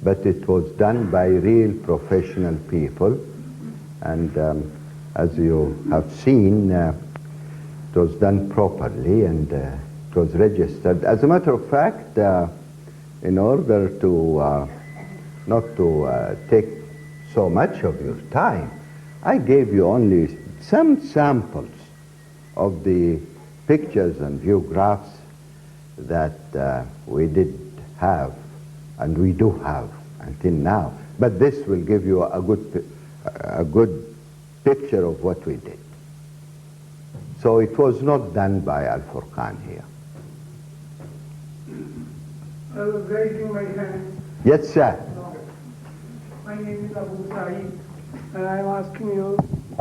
But it was done by real professional people, and as you have seen, it was done properly, and it was registered. As a matter of fact, in order to not to take so much of your time, I gave you only some samples of the pictures and photographs that we did have and we do have until now. But this will give you a good picture of what we did. So it was not done by Al-Furqan here. I was raising my hand. Yes, sir. My name is Abu Saeed, and I'm asking you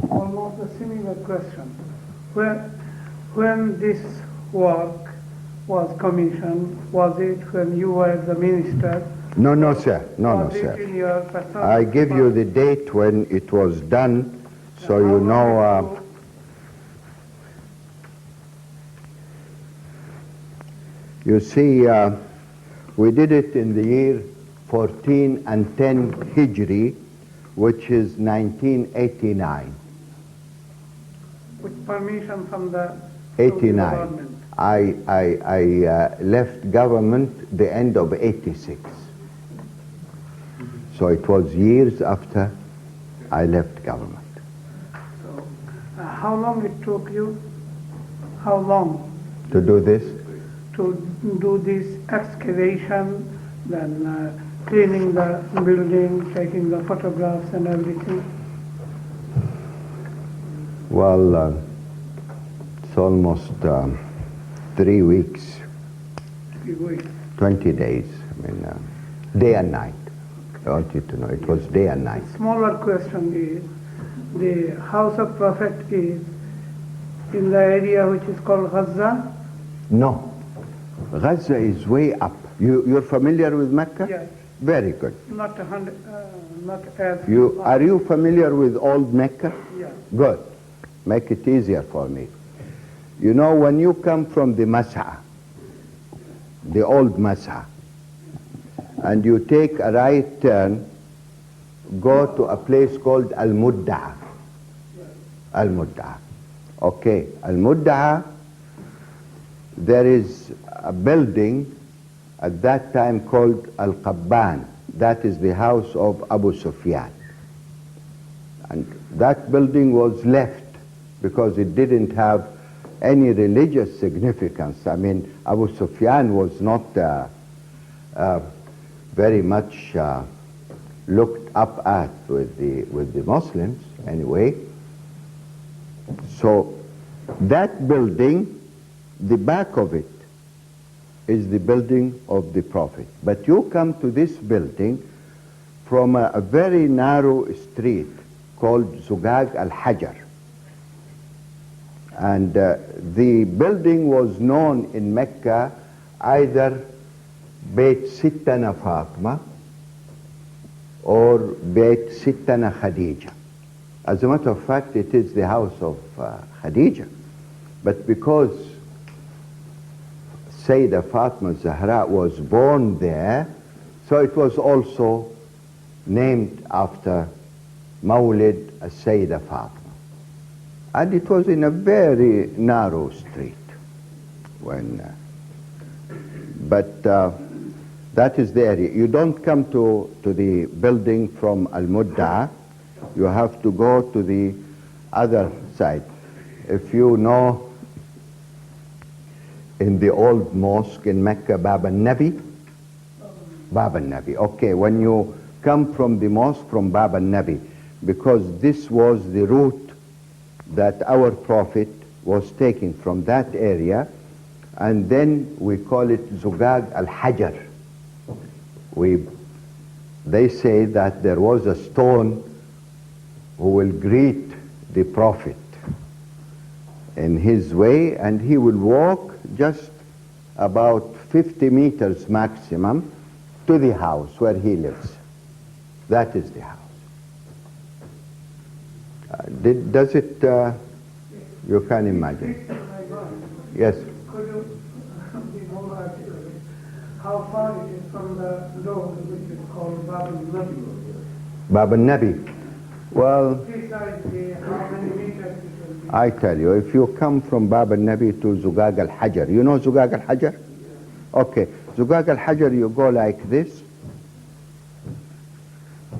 almost a similar question. When this work was commissioned, was it when you were the minister? No, no, sir. No, no, Was it in sir. your personal I give you the date when it was done, so you know. You see, we did it in the year 14 and 10 Hijri, which is 1989. with permission from the 89. government? I left government the end of 86. So it was years after I left government. So, how long it took you? How long To do this? to do this excavation, then cleaning the building, taking the photographs and everything? Well, it's almost 3 weeks, 3 weeks. 20 days. I mean, day and night. I want you to know it was day and night. Smaller question is, the house of Prophet is in the area which is called Gaza? No. Gaza is way up. You're familiar with Mecca? Yes. Very good. Not not as... Are you familiar with old Mecca? Yeah. Good. Make it easier for me. You know, when you come from the Mas'a, the old Mas'a, and you take a right turn, go to a place called Al-Mudda'a. Al-Mudda'a. Okay, Al-Mudda'a, there is a building at that time called Al-Qabban. That is the house of Abu Sufyan. And that building was left because it didn't have any religious significance. I mean, Abu Sufyan was not very much looked up at with the Muslims anyway. So that building, the back of it is the building of the Prophet. But you come to this building from a very narrow street called Zugag al-Hajar. And the building was known in Mecca either Beit Sittana Fatima or Beit Sittana Khadija. As a matter of fact, it is the house of Khadija. But because Sayyidah Fatima Zahra was born there, so it was also named after Mawlid Sayyidah Fatima. And it was in a very narrow street. But that is the area. You don't come to the building from Al-Mudda'a. You have to go to the other side. If you know, in the old mosque in Mecca, Bab al-Nabi? Bab al-Nabi. Okay, when you come from the mosque from Bab al-Nabi, because this was the route that our Prophet was taking from that area, and then we call it Zugag al-Hajar. They say that there was a stone who will greet the Prophet in his way, and he will walk just about 50 meters maximum to the house where he lives. That is the house. Does it, you can imagine. Yes. Could you be more articulate? How far it is from the road which is called Bab al-Nabi? Bab al-Nabi. Well, Precisely how many meters it will be? I tell you, if you come from Bab al-Nabi to Zugag al-Hajar, you know Zugag al-Hajar? Okay, Zugag al-Hajar, you go like this,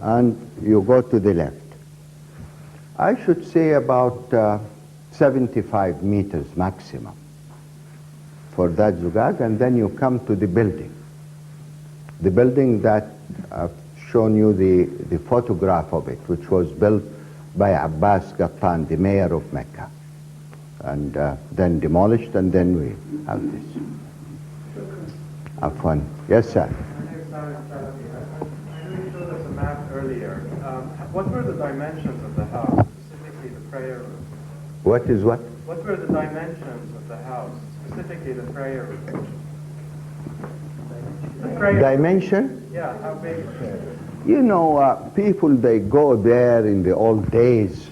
and you go to the left. I should say about 75 meters maximum for that Zugag, and then you come to the building. The building that I've shown you the photograph of it, which was built by Abbas Gattan, the mayor of Mecca, and then demolished, and then we have this. Afwan. Yes, sir. My name is Ahmed Zaki Yamani. I know you showed us a map earlier. What were the dimensions of the house, specifically the prayer room? What is what? What were the dimensions of the house, specifically the prayer room? The prayer Dimension? Yeah, how big is it? You know, people, they go there in the old days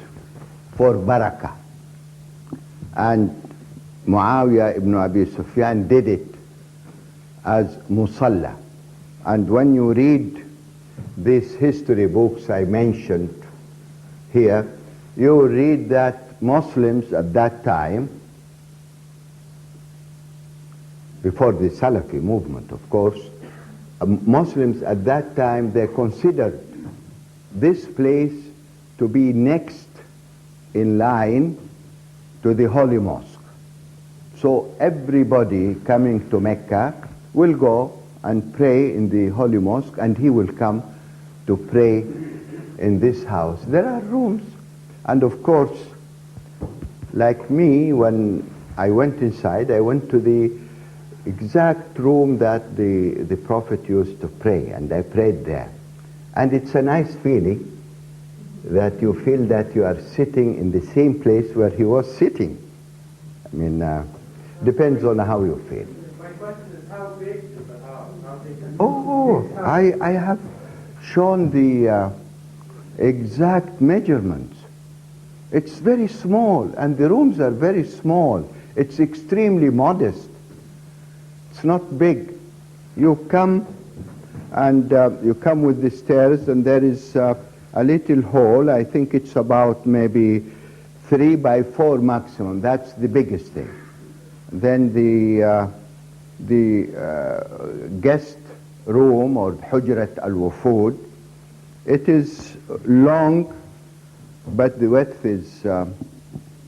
for barakah. And Muawiyah ibn Abi Sufyan did it as musalla. And when you read these history books I mentioned here, you will read that Muslims at that time, before the Salafi movement, of course, Muslims at that time, they considered this place to be next in line to the Holy Mosque. So everybody coming to Mecca will go and pray in the Holy Mosque, and he will come to pray in this house. There are rooms, and of course, like me, when I went inside, I went to the exact room that the Prophet used to pray, and I prayed there. And it's a nice feeling that you feel that you are sitting in the same place where he was sitting. I mean, depends on how you feel. My question is, how big is the house? How big is Oh, I have shown the exact measurements. It's very small, and the rooms are very small. It's extremely modest. It's not big. You come, and you come with the stairs, and there is a little hole. I think it's about maybe 3 by 4 maximum. That's the biggest thing. Then the guest room, or Hujrat al-Wufud, it is long, but the width is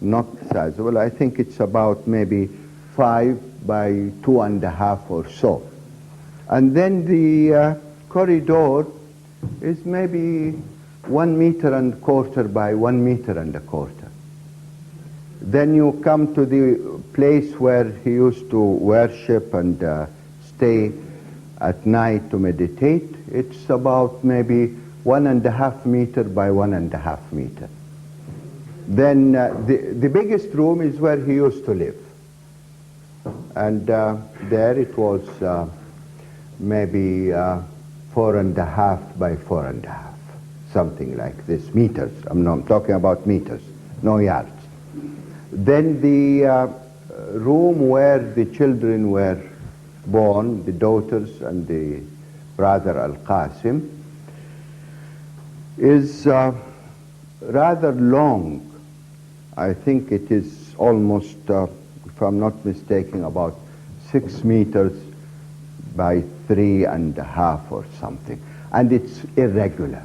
not sizable. I think it's about maybe 5 by 2.5 or so. And then the corridor is maybe 1.25 meters by 1.25 meters. Then you come to the place where he used to worship and stay at night to meditate. It's about maybe 1.5 meters by 1.5 meters. Then the biggest room is where he used to live. And there it was maybe 4.5 by 4.5, something like this, meters. I'm talking about meters, no yards. Then the room where the children were born, the daughters and the brother Al-Qasim, is rather long. I think it is almost, if I'm not mistaken, about 6 meters by 3.5 or something. And it's irregular.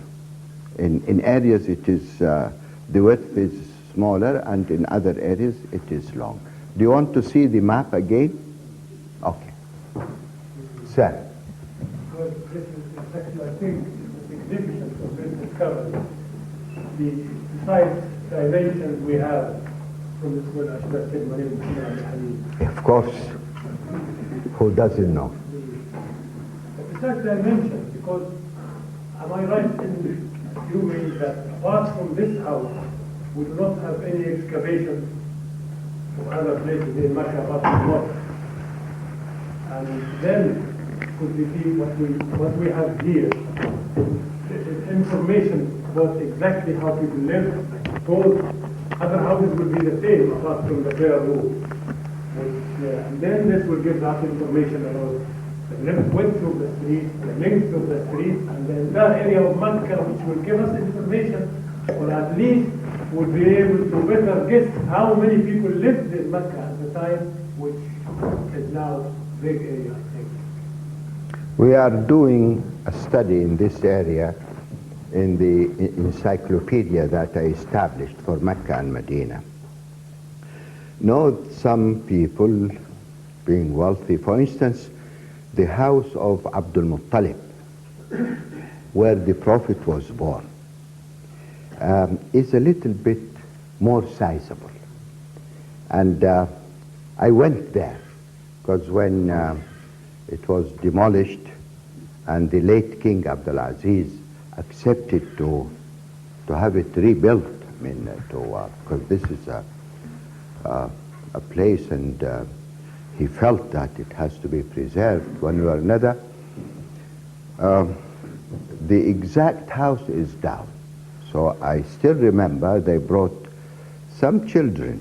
In areas it is, the width is smaller, and in other areas it is long. Do you want to see the map again? Okay. Sir. Because this is exactly, I think, the significance of this discovery. The precise dimensions we have from this word, I should have said, Marital. Of course. Who doesn't know? The precise dimensions, because am I right in assuming that apart from this house, we do not have any excavation of other places in Mecca apart from mosque? And then could we see what we have here? Information about exactly how people live. Both other houses will be the same apart from the prayer room. And then this will give us information about the width of the street, the length of the street, and the entire area of Mecca, which will give us information, or at least would be able to better guess how many people lived in Mecca at the time, which is now a big area, I think. We are doing a study in this area in the encyclopedia that I established for Mecca and Medina. Know some people being wealthy, for instance, the house of Abdul Muttalib, where the Prophet was born, is a little bit more sizable. And I went there, because when it was demolished and the late King Abdulaziz accepted to have it rebuilt, I mean, because this is a place, and he felt that it has to be preserved one way or another. The exact house is down. So I still remember they brought some children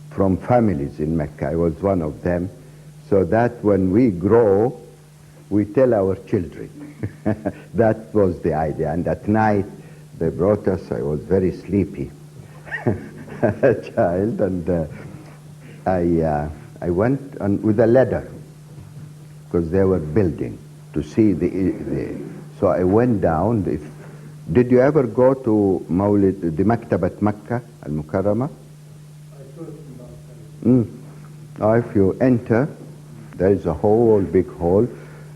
from families in Mecca. I was one of them, so that when we grow, we tell our children. That was the idea. And at night, they brought us. I was very sleepy, a child, and I went with a ladder, because they were building, to see the so I went down. Did you ever go to the Maktabat Makkah al-Mukarramah? If you enter, there is a whole big hall,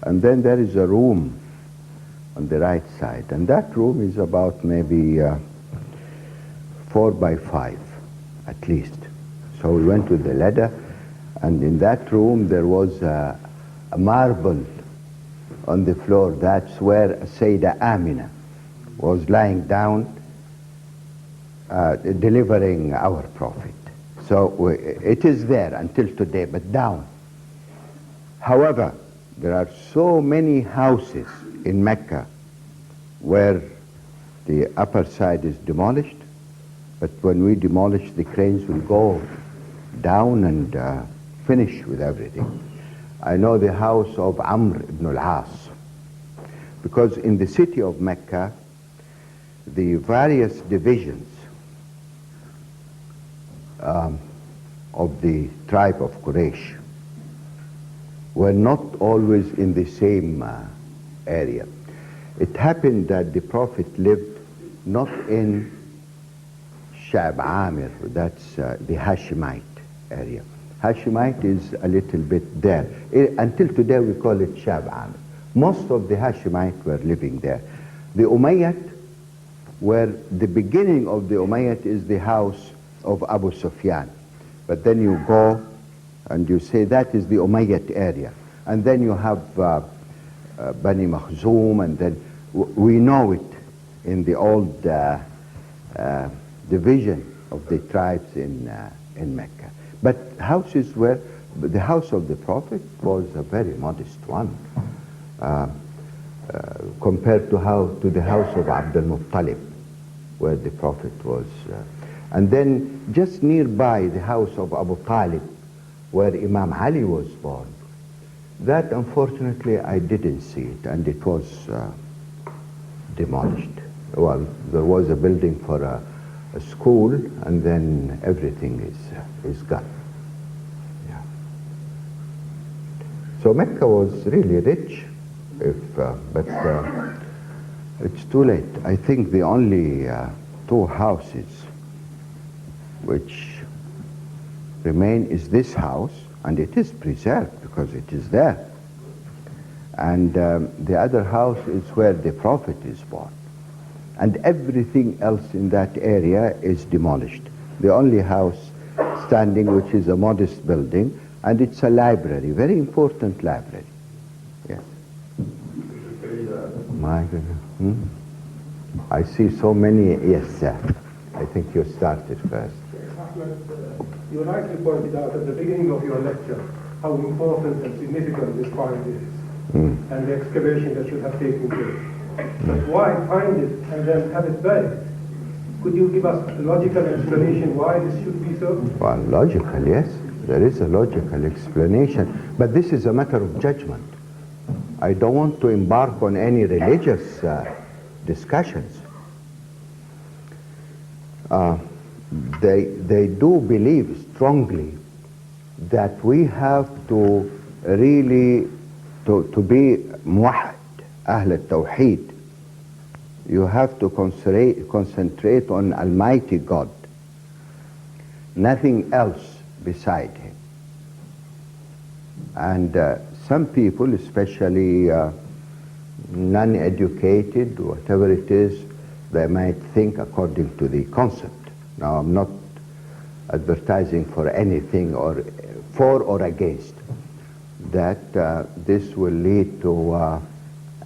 and then there is a room on the right side, and that room is about maybe 4 by 5 at least. So we went with the ladder, and in that room there was a marble on the floor. That's where Sayyidah Amina was lying down, delivering our Prophet. So it is there until today, but down. However, there are so many houses in Mecca where the upper side is demolished, but when we demolish, the cranes will go down and finish with everything. I know the house of Amr ibn al-As, because in the city of Mecca, the various divisions of the tribe of Quraysh were not always in the same area. It happened that the Prophet lived not in Sha'b Amir, that's the Hashemite area. Hashemite is a little bit there. Until today we call it Sha'b Amir. Most of the Hashemite were living there. The Umayyad, where the beginning of the Umayyad is the house of Abu Sufyan. But then you go and you say that is the Umayyad area. And then you have Bani Makhzum, and then we know it in the old division of the tribes in Mecca. But houses were, the house of the Prophet was a very modest one compared to the house of Abdul Muttalib, where the Prophet was. And then just nearby the house of Abu Talib, where Imam Ali was born. That, unfortunately, I didn't see it, and it was demolished. Well, there was a building for a school, and then everything is gone. Yeah. So Mecca was really rich, but it's too late. I think the only 2 houses which remain is this house, and it is preserved because it is there. And the other house is where the Prophet is born. And everything else in that area is demolished. The only house standing, which is a modest building, and it's a library, very important library. Yes. My goodness. I see so many. Yes, sir. I think you started first. You rightly pointed out at the beginning of your lecture how important and significant this find is, and the excavation that should have taken place. But why find it and then have it buried? Could you give us a logical explanation why this should be so? Well, logical, yes. There is a logical explanation. But this is a matter of judgment. I don't want to embark on any religious discussions. They do believe strongly that we have to really, to be muwahid, Ahl al-Tawheed. You have to concentrate on Almighty God, nothing else beside Him. And some people, especially non-educated, whatever it is, they might think according to the concept. Now, I'm not advertising for anything or for or against, that this will lead to a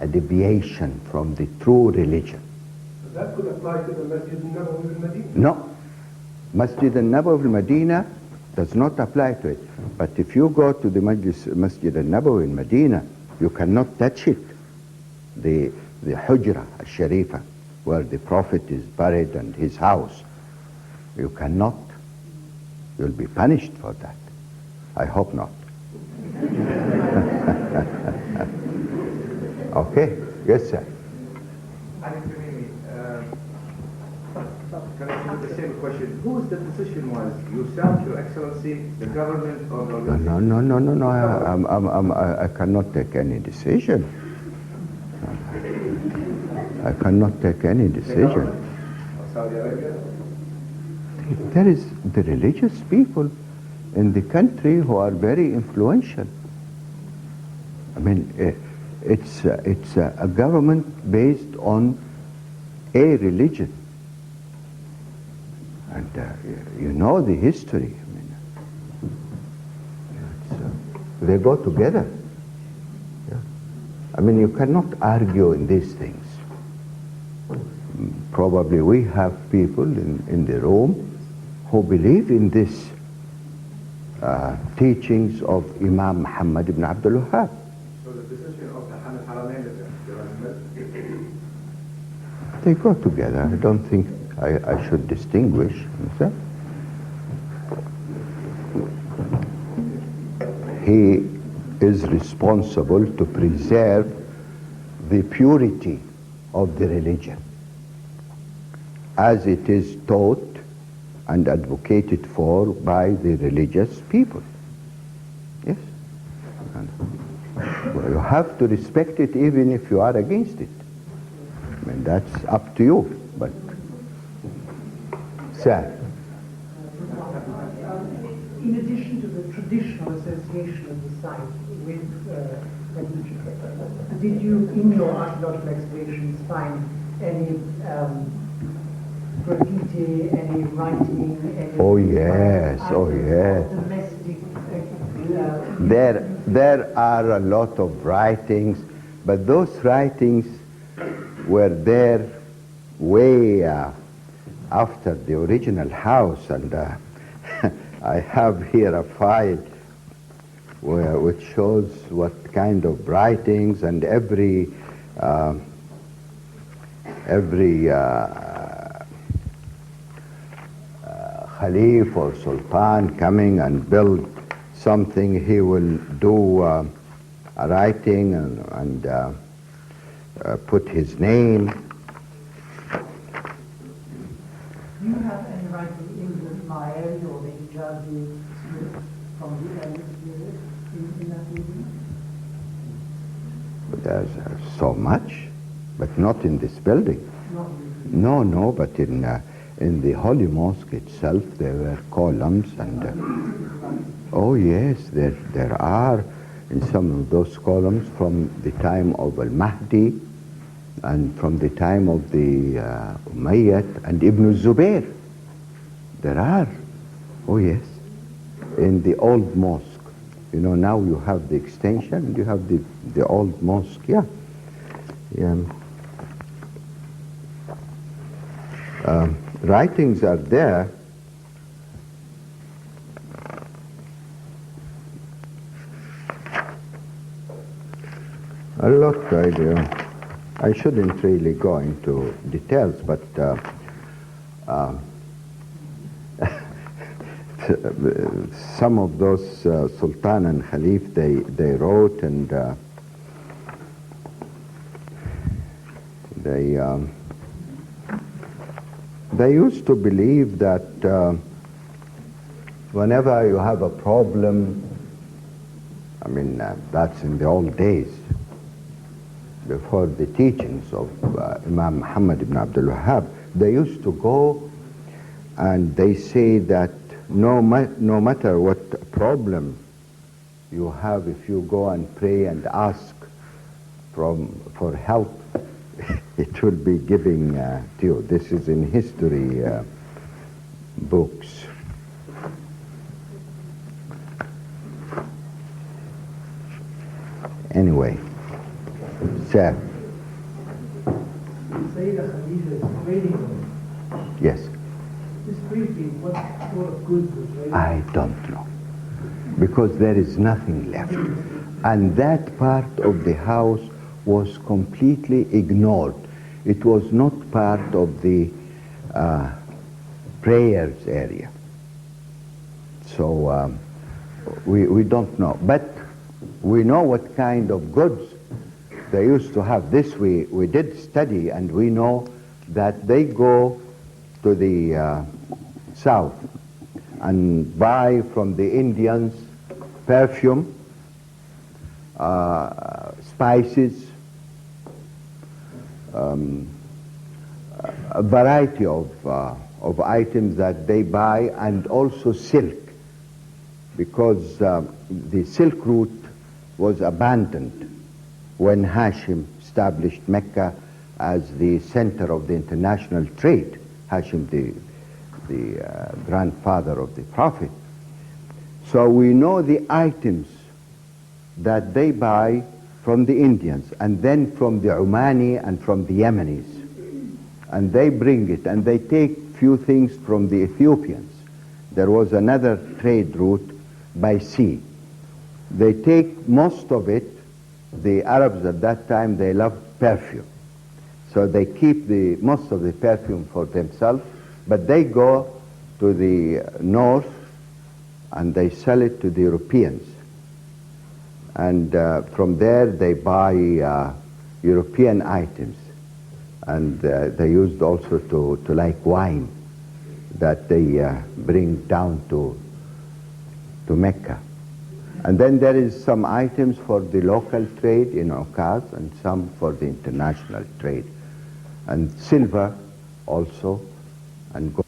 deviation from the true religion. So that could apply to the Masjid al-Nabawi al-Madinah? No. Masjid al-Nabawi al-Madinah does not apply to it. But if you go to the Masjid al-Nabawi al-Madinah, you cannot touch it. The Hujra al-Sharifa, where the Prophet is buried and his house. You cannot. You'll be punished for that. I hope not. Okay. Yes, sir. Can I ask the same question? Whose the decision was? Yourself, Your Excellency, the government, or the organization? No. I cannot take any decision. I cannot take any decision. Saudi Arabia? There is the religious people in the country who are very influential. I mean, it's a government based on a religion. And you know the history. I mean, they go together. Yeah. I mean, you cannot argue in these things. Probably we have people in the room who believe in this teachings of Imam Muhammad ibn Abdul Wahhab. So the decision of the Haramain is They go together. I don't think I should distinguish. He is responsible to preserve the purity of the religion as it is taught and advocated for by the religious people. Yes. And, well, you have to respect it even if you are against it. I mean, that's up to you. But, sir. In addition to the traditional association of the site with Khadija, did you, in your archaeological excavations, find any graffiti, any writing, any... Oh yes, oh yes. Domestic... There are a lot of writings, but those writings were there way after the original house, and I have here a file which shows what kind of writings, and every Khalif or Sultan coming and build something, he will do a writing and put his name. Do you have any writing in the Ma'ari or the Hijazi script from the early period in that region? There's so much, but not in this building. Not really. No, but in the Holy Mosque itself there were columns and oh yes, there are in some of those columns from the time of Al-Mahdi and from the time of the Umayyad and Ibn Zubayr. There are, oh yes, in the old mosque. You know, now you have the extension and you have the old mosque, yeah. Writings are there. A lot, I shouldn't really go into details, but some of those Sultan and Khalif, they wrote, and they used to believe that whenever you have a problem, I mean, that's in the old days, before the teachings of Imam Muhammad ibn Abdul Wahhab, they used to go and they say that no matter what problem you have, if you go and pray and ask for help, it will be giving to you. This is in history books. Anyway, sir. Sayyidah Khadija's trading room. Yes. This briefly, what sort of goods was raised? I don't know, because there is nothing left. And that part of the house was completely ignored. It was not part of the prayers area. So we don't know. But we know what kind of goods they used to have. This we did study, and we know that they go to the south and buy from the Indians perfume, spices, a variety of items that they buy, and also silk, because the silk route was abandoned when Hashim established Mecca as the center of the international trade. Hashim, the grandfather of the Prophet. So we know the items that they buy from the Indians, and then from the Omani and from the Yemenis. And they bring it, and they take few things from the Ethiopians. There was another trade route by sea. They take most of it. The Arabs at that time, they loved perfume. So they keep most of the perfume for themselves, but they go to the north and they sell it to the Europeans. And from there they buy European items. And they used also to like wine that they bring down to Mecca. And then there is some items for the local trade in Okaz, and some for the international trade. And silver also, and gold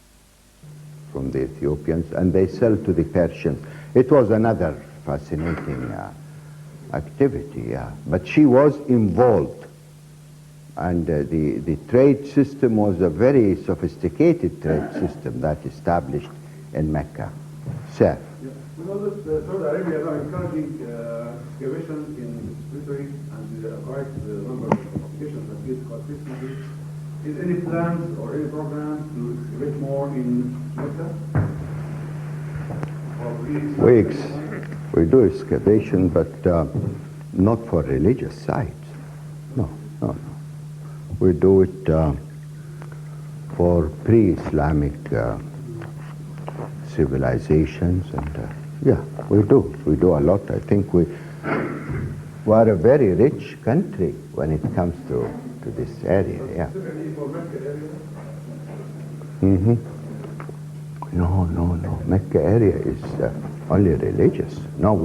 from the Ethiopians, and they sell to the Persians. It was another fascinating activity, but she was involved. And the trade system was a very sophisticated trade system that established in Mecca. Sir? Yeah. We know that Saudi Arabia are encouraging excavation in Missouri, and there are quite a number of applications that get quite recently. Is any plans or any program to excavate more in Mecca? We do excavation, but not for religious sites. No. We do it for pre-Islamic civilizations, and yeah, we do a lot. I think we are a very rich country when it comes to this area. Yeah. No. Mecca area is only religious. No,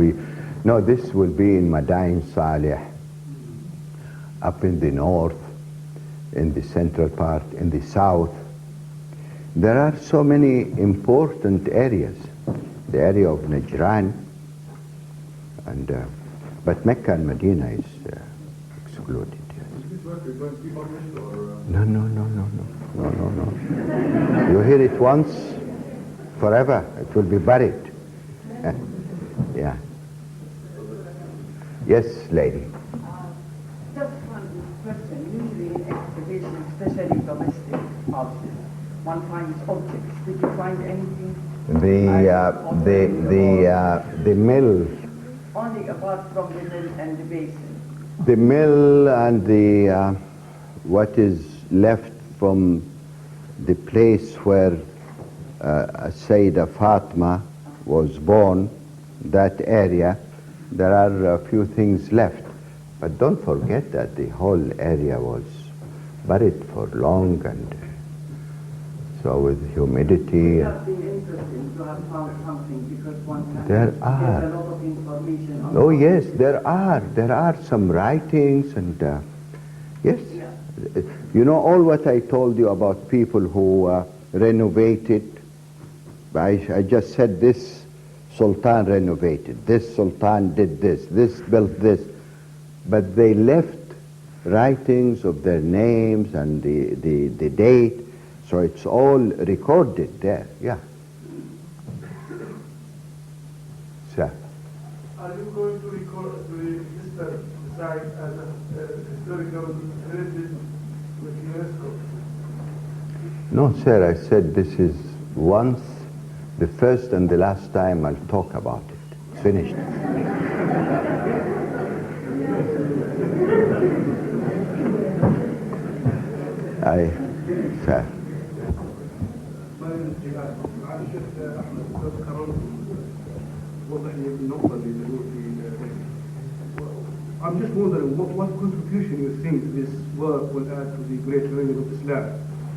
this will be in Madain Salih, up in the north, in the central part, in the south. There are so many important areas. The area of Najran, and but Mecca and Medina is excluded. Is this work going to be published, or? No. You hear it once, forever. It will be buried. Yeah. Yes, lady. Just one question. Usually in excavation, especially domestic houses, one finds objects. Did you find anything? The mill. Only apart from the mill and the basin. the mill and the what is left from the place where Sayyidah Fatima was born, that area, there are a few things left. But don't forget that the whole area was buried for long, and so with humidity. It would have been interesting to have found something, because one can There get are. a lot of information on Oh yes, there are some writings, and yes. You know all what I told you about people who renovated. I just said this sultan renovated, this sultan did this built this, but they left writings of their names and the date, so it's all recorded there. Yeah. Sir. Are you going to register the site as a historical heritage with UNESCO? No, sir, I said this is once, the first and the last time I'll talk about it. Finished. Sir. I'm just wondering what contribution you think this work will add to the great learning of Islam?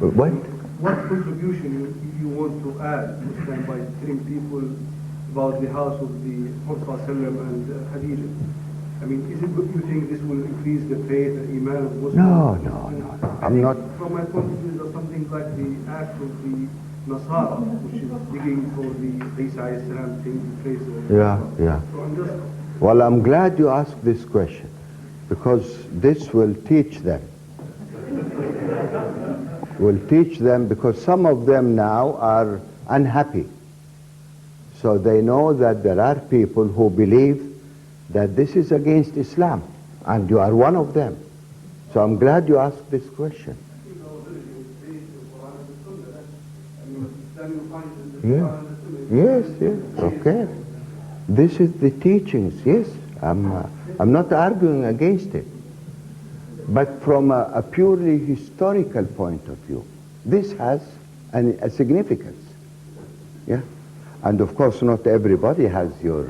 What? What contribution you want to add to Islam by telling people about the house of the Prophet ﷺ and Khadija? I mean, is it you think this will increase the faith and iman of Muslims? No. I'm not. From my point of view, there's something like the act of the Nasara, which is digging for the Isa Islam thing to trace it. Yeah. So I'm just. Well, I'm glad you asked this question, because this will teach them. Will teach them, because some of them now are unhappy. So they know that there are people who believe that this is against Islam, and you are one of them. So I'm glad you asked this question. Yes, okay. This is the teachings, yes. I'm not arguing against it. But from a purely historical point of view, this has a significance. Yeah. And of course, not everybody has your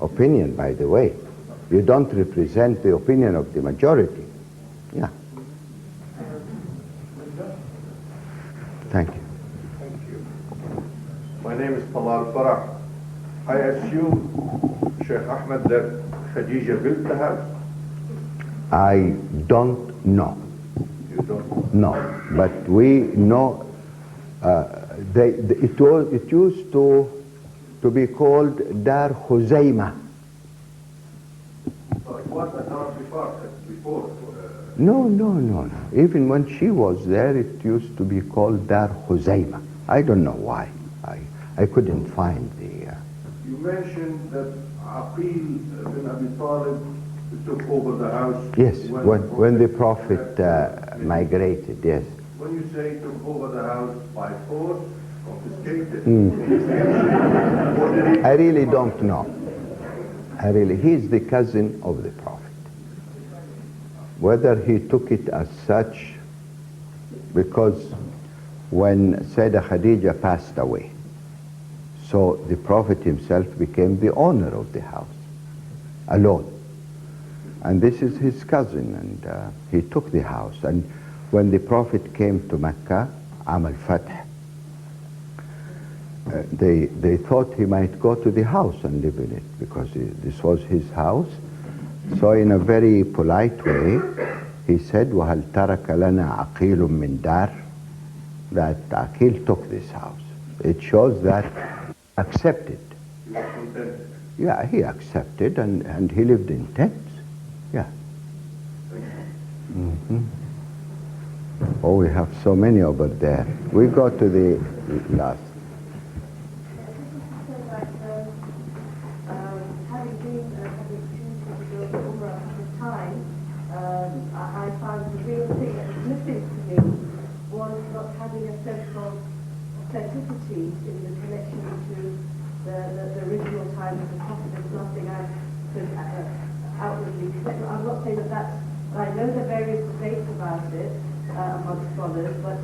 opinion, by the way. You don't represent the opinion of the majority. Yeah. Thank you. Thank you. My name is Talal Farah. I assume, Sheikh Ahmed, that Khadija built the house? I don't know. You don't? No, but we know it used to be called Dar Khuzaimah. So it was a house before? No. Even when she was there, it used to be called Dar Khuzaimah. I don't know why. I couldn't find the... You mentioned that Aqil bin Abi Talib took over the house. Yes, when the Prophet migrated, yes. When you say took over the house by force, confiscated, I really don't know. He's the cousin of the Prophet. Whether he took it as such, because when Sayyidah Khadija passed away, so the Prophet himself became the owner of the house, alone. And this is his cousin, and he took the house. And when the Prophet came to Mecca, Am al-Fath, they thought he might go to the house and live in it, because this was his house. So in a very polite way, he said, وَهَلْ تَرَكَ لَنَا عَقِيلٌ مِّن دَارٍ, that Aqil took this house. It shows that accepted. Yeah, he accepted, and he lived in tents. Yeah. Oh, we have so many over there. We go to the last. Having been having opportunity to go over a couple of times, I found the real thing that was missing to me was not having a sense of authenticity in the connection to the original time of the Prophet. There's nothing I could outwardly connected. I'm not saying that that's, I know there are various debates about it among scholars, but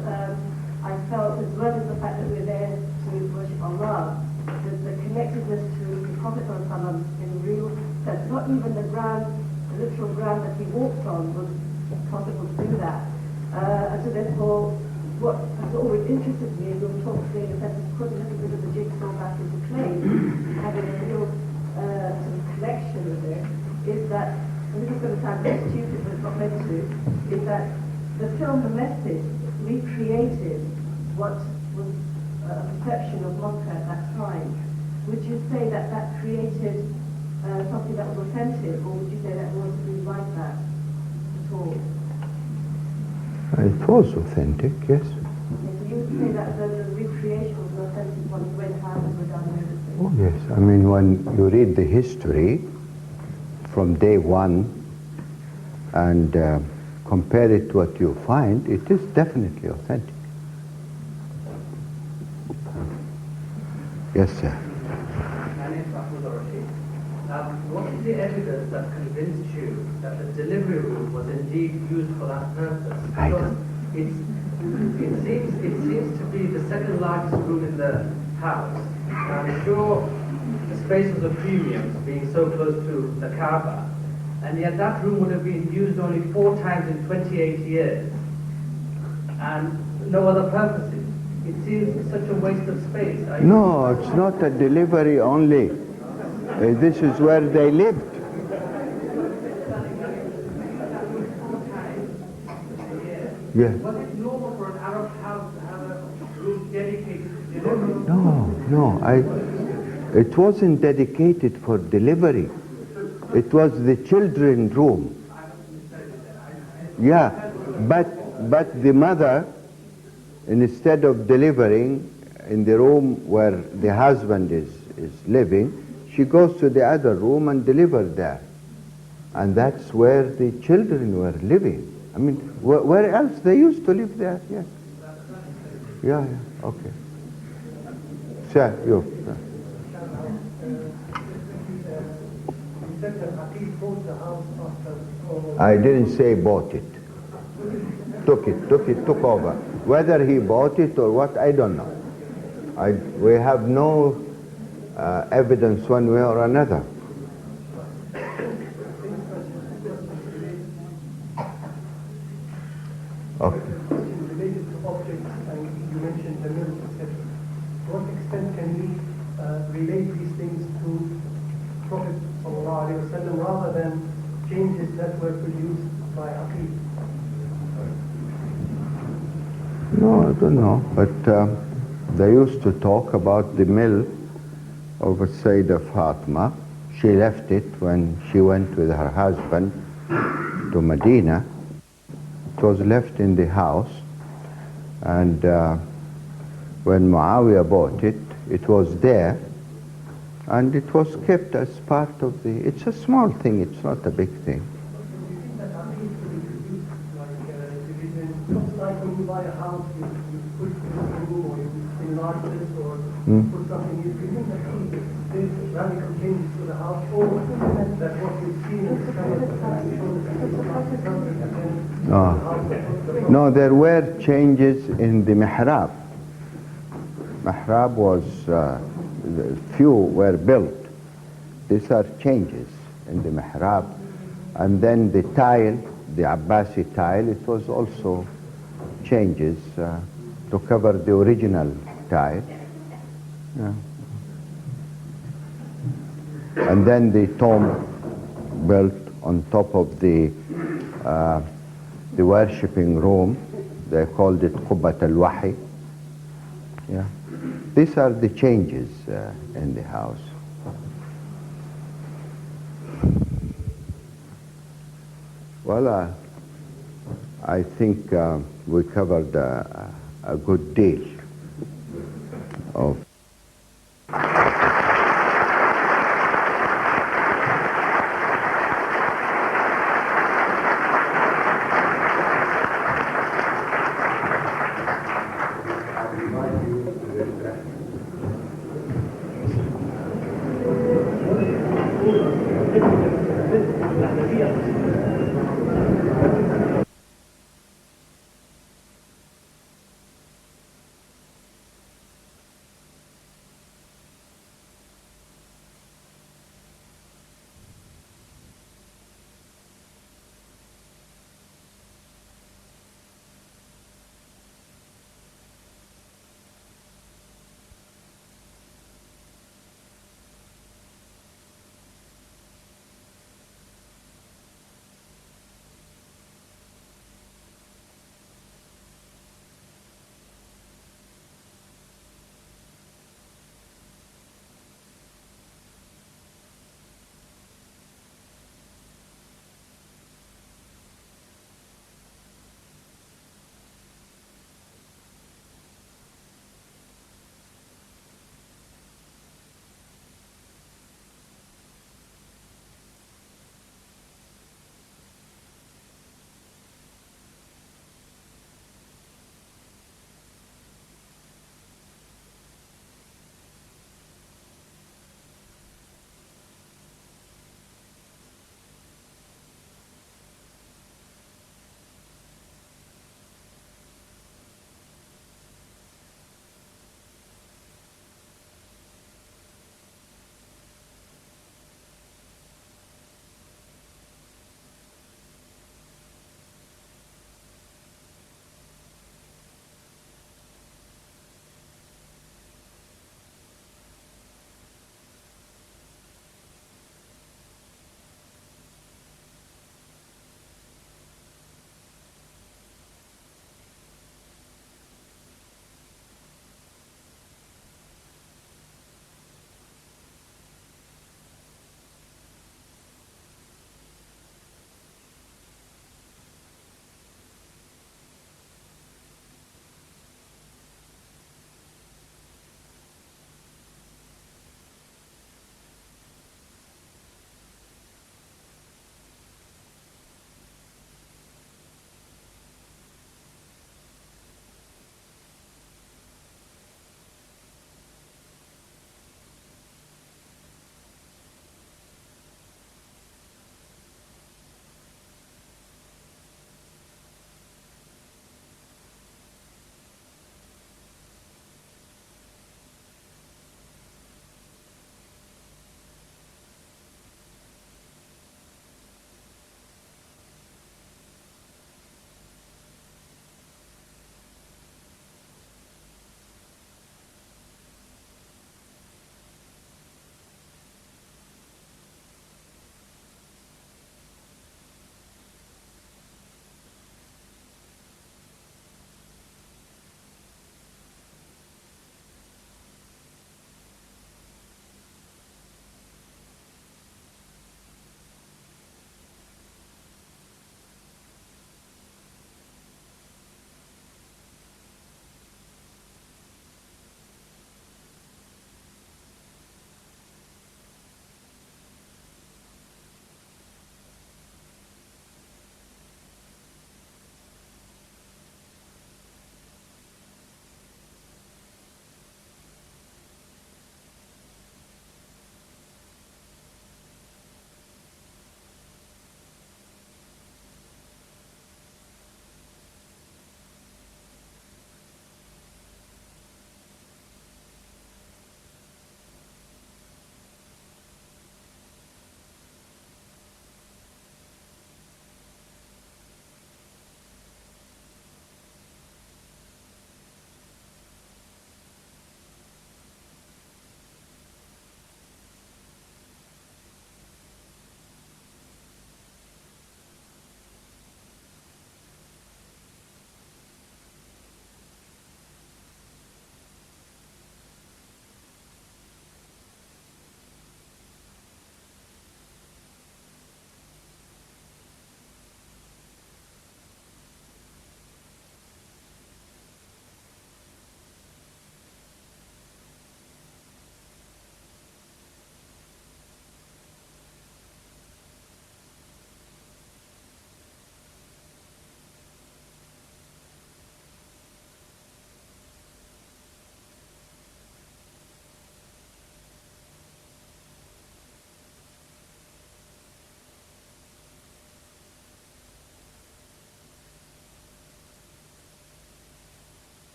I felt, as well as the fact that we're there to worship Allah, the connectedness to the Prophet ﷺ in real sense, not even the literal ground that he walked on was possible to do that. And so therefore, what has always interested me, and we'll talk today in a sense, is put a little bit of the jigsaw back into place, having a real sort of connection with it, is that, and this is going to sound very stupid, but it's not meant to, is that the film Domestic recreated what was a perception of Makkah at that time. Would you say that that created something that was authentic, or would you say that was really like that at all? It was authentic, yes. Okay, so you would say that the recreation was an authentic one, the way the houses were done and everything? Oh, yes. I mean, when you read the history from day one and compare it to what you find, it is definitely authentic. Yes, sir. My name is Ahmed Zaki Yamani. What is the evidence that convinced you that the delivery room was indeed used for that purpose? Because it seems to be the second largest room in the house. I'm sure the space was a premium, being so close to the Kaaba, and yet that room would have been used only 4 times in 28 years, and no other purposes. It seems such a waste of space. No, it's not a delivery only. This is where they lived. Yeah. Was it normal for an Arab house to have a room dedicated to delivery? No, it wasn't dedicated for delivery. It was the children's room. Yeah, but the mother, instead of delivering in the room where the husband is living, she goes to the other room and delivers there. And that's where the children were living. I mean, where else? They used to live there, yes. Yeah, okay. Sir, you. Sir. I didn't say bought it. Took over. Whether he bought it or what, I don't know. We have no evidence one way or another. Okay. Related to objects, and you mentioned the milk, etc. To what extent can we relate these things to Prophet ﷺ rather than changes that were produced by Aqil? No, I don't know, but they used to talk about the mill of Sayyidah Fatima. She left it when she went with her husband to Medina. It was left in the house, and when Muawiyah bought it, it was there, and it was kept as part of the, it's a small thing, it's not a big thing. Like when you buy a house, you put it in a room or you enlarge this or put something. You think that there's radical changes to the house, or that what you've seen in the No, there were changes in the mihrab. Mihrab was, few were built. These are changes in the mihrab. And then the tile, the Abbasi tile, it was also changes to cover the original tile. Yeah. And then the tomb built on top of the worshipping room. They called it Qubbat al-Wahi. Yeah. These are the changes in the house. Well, I think we covered a good deal of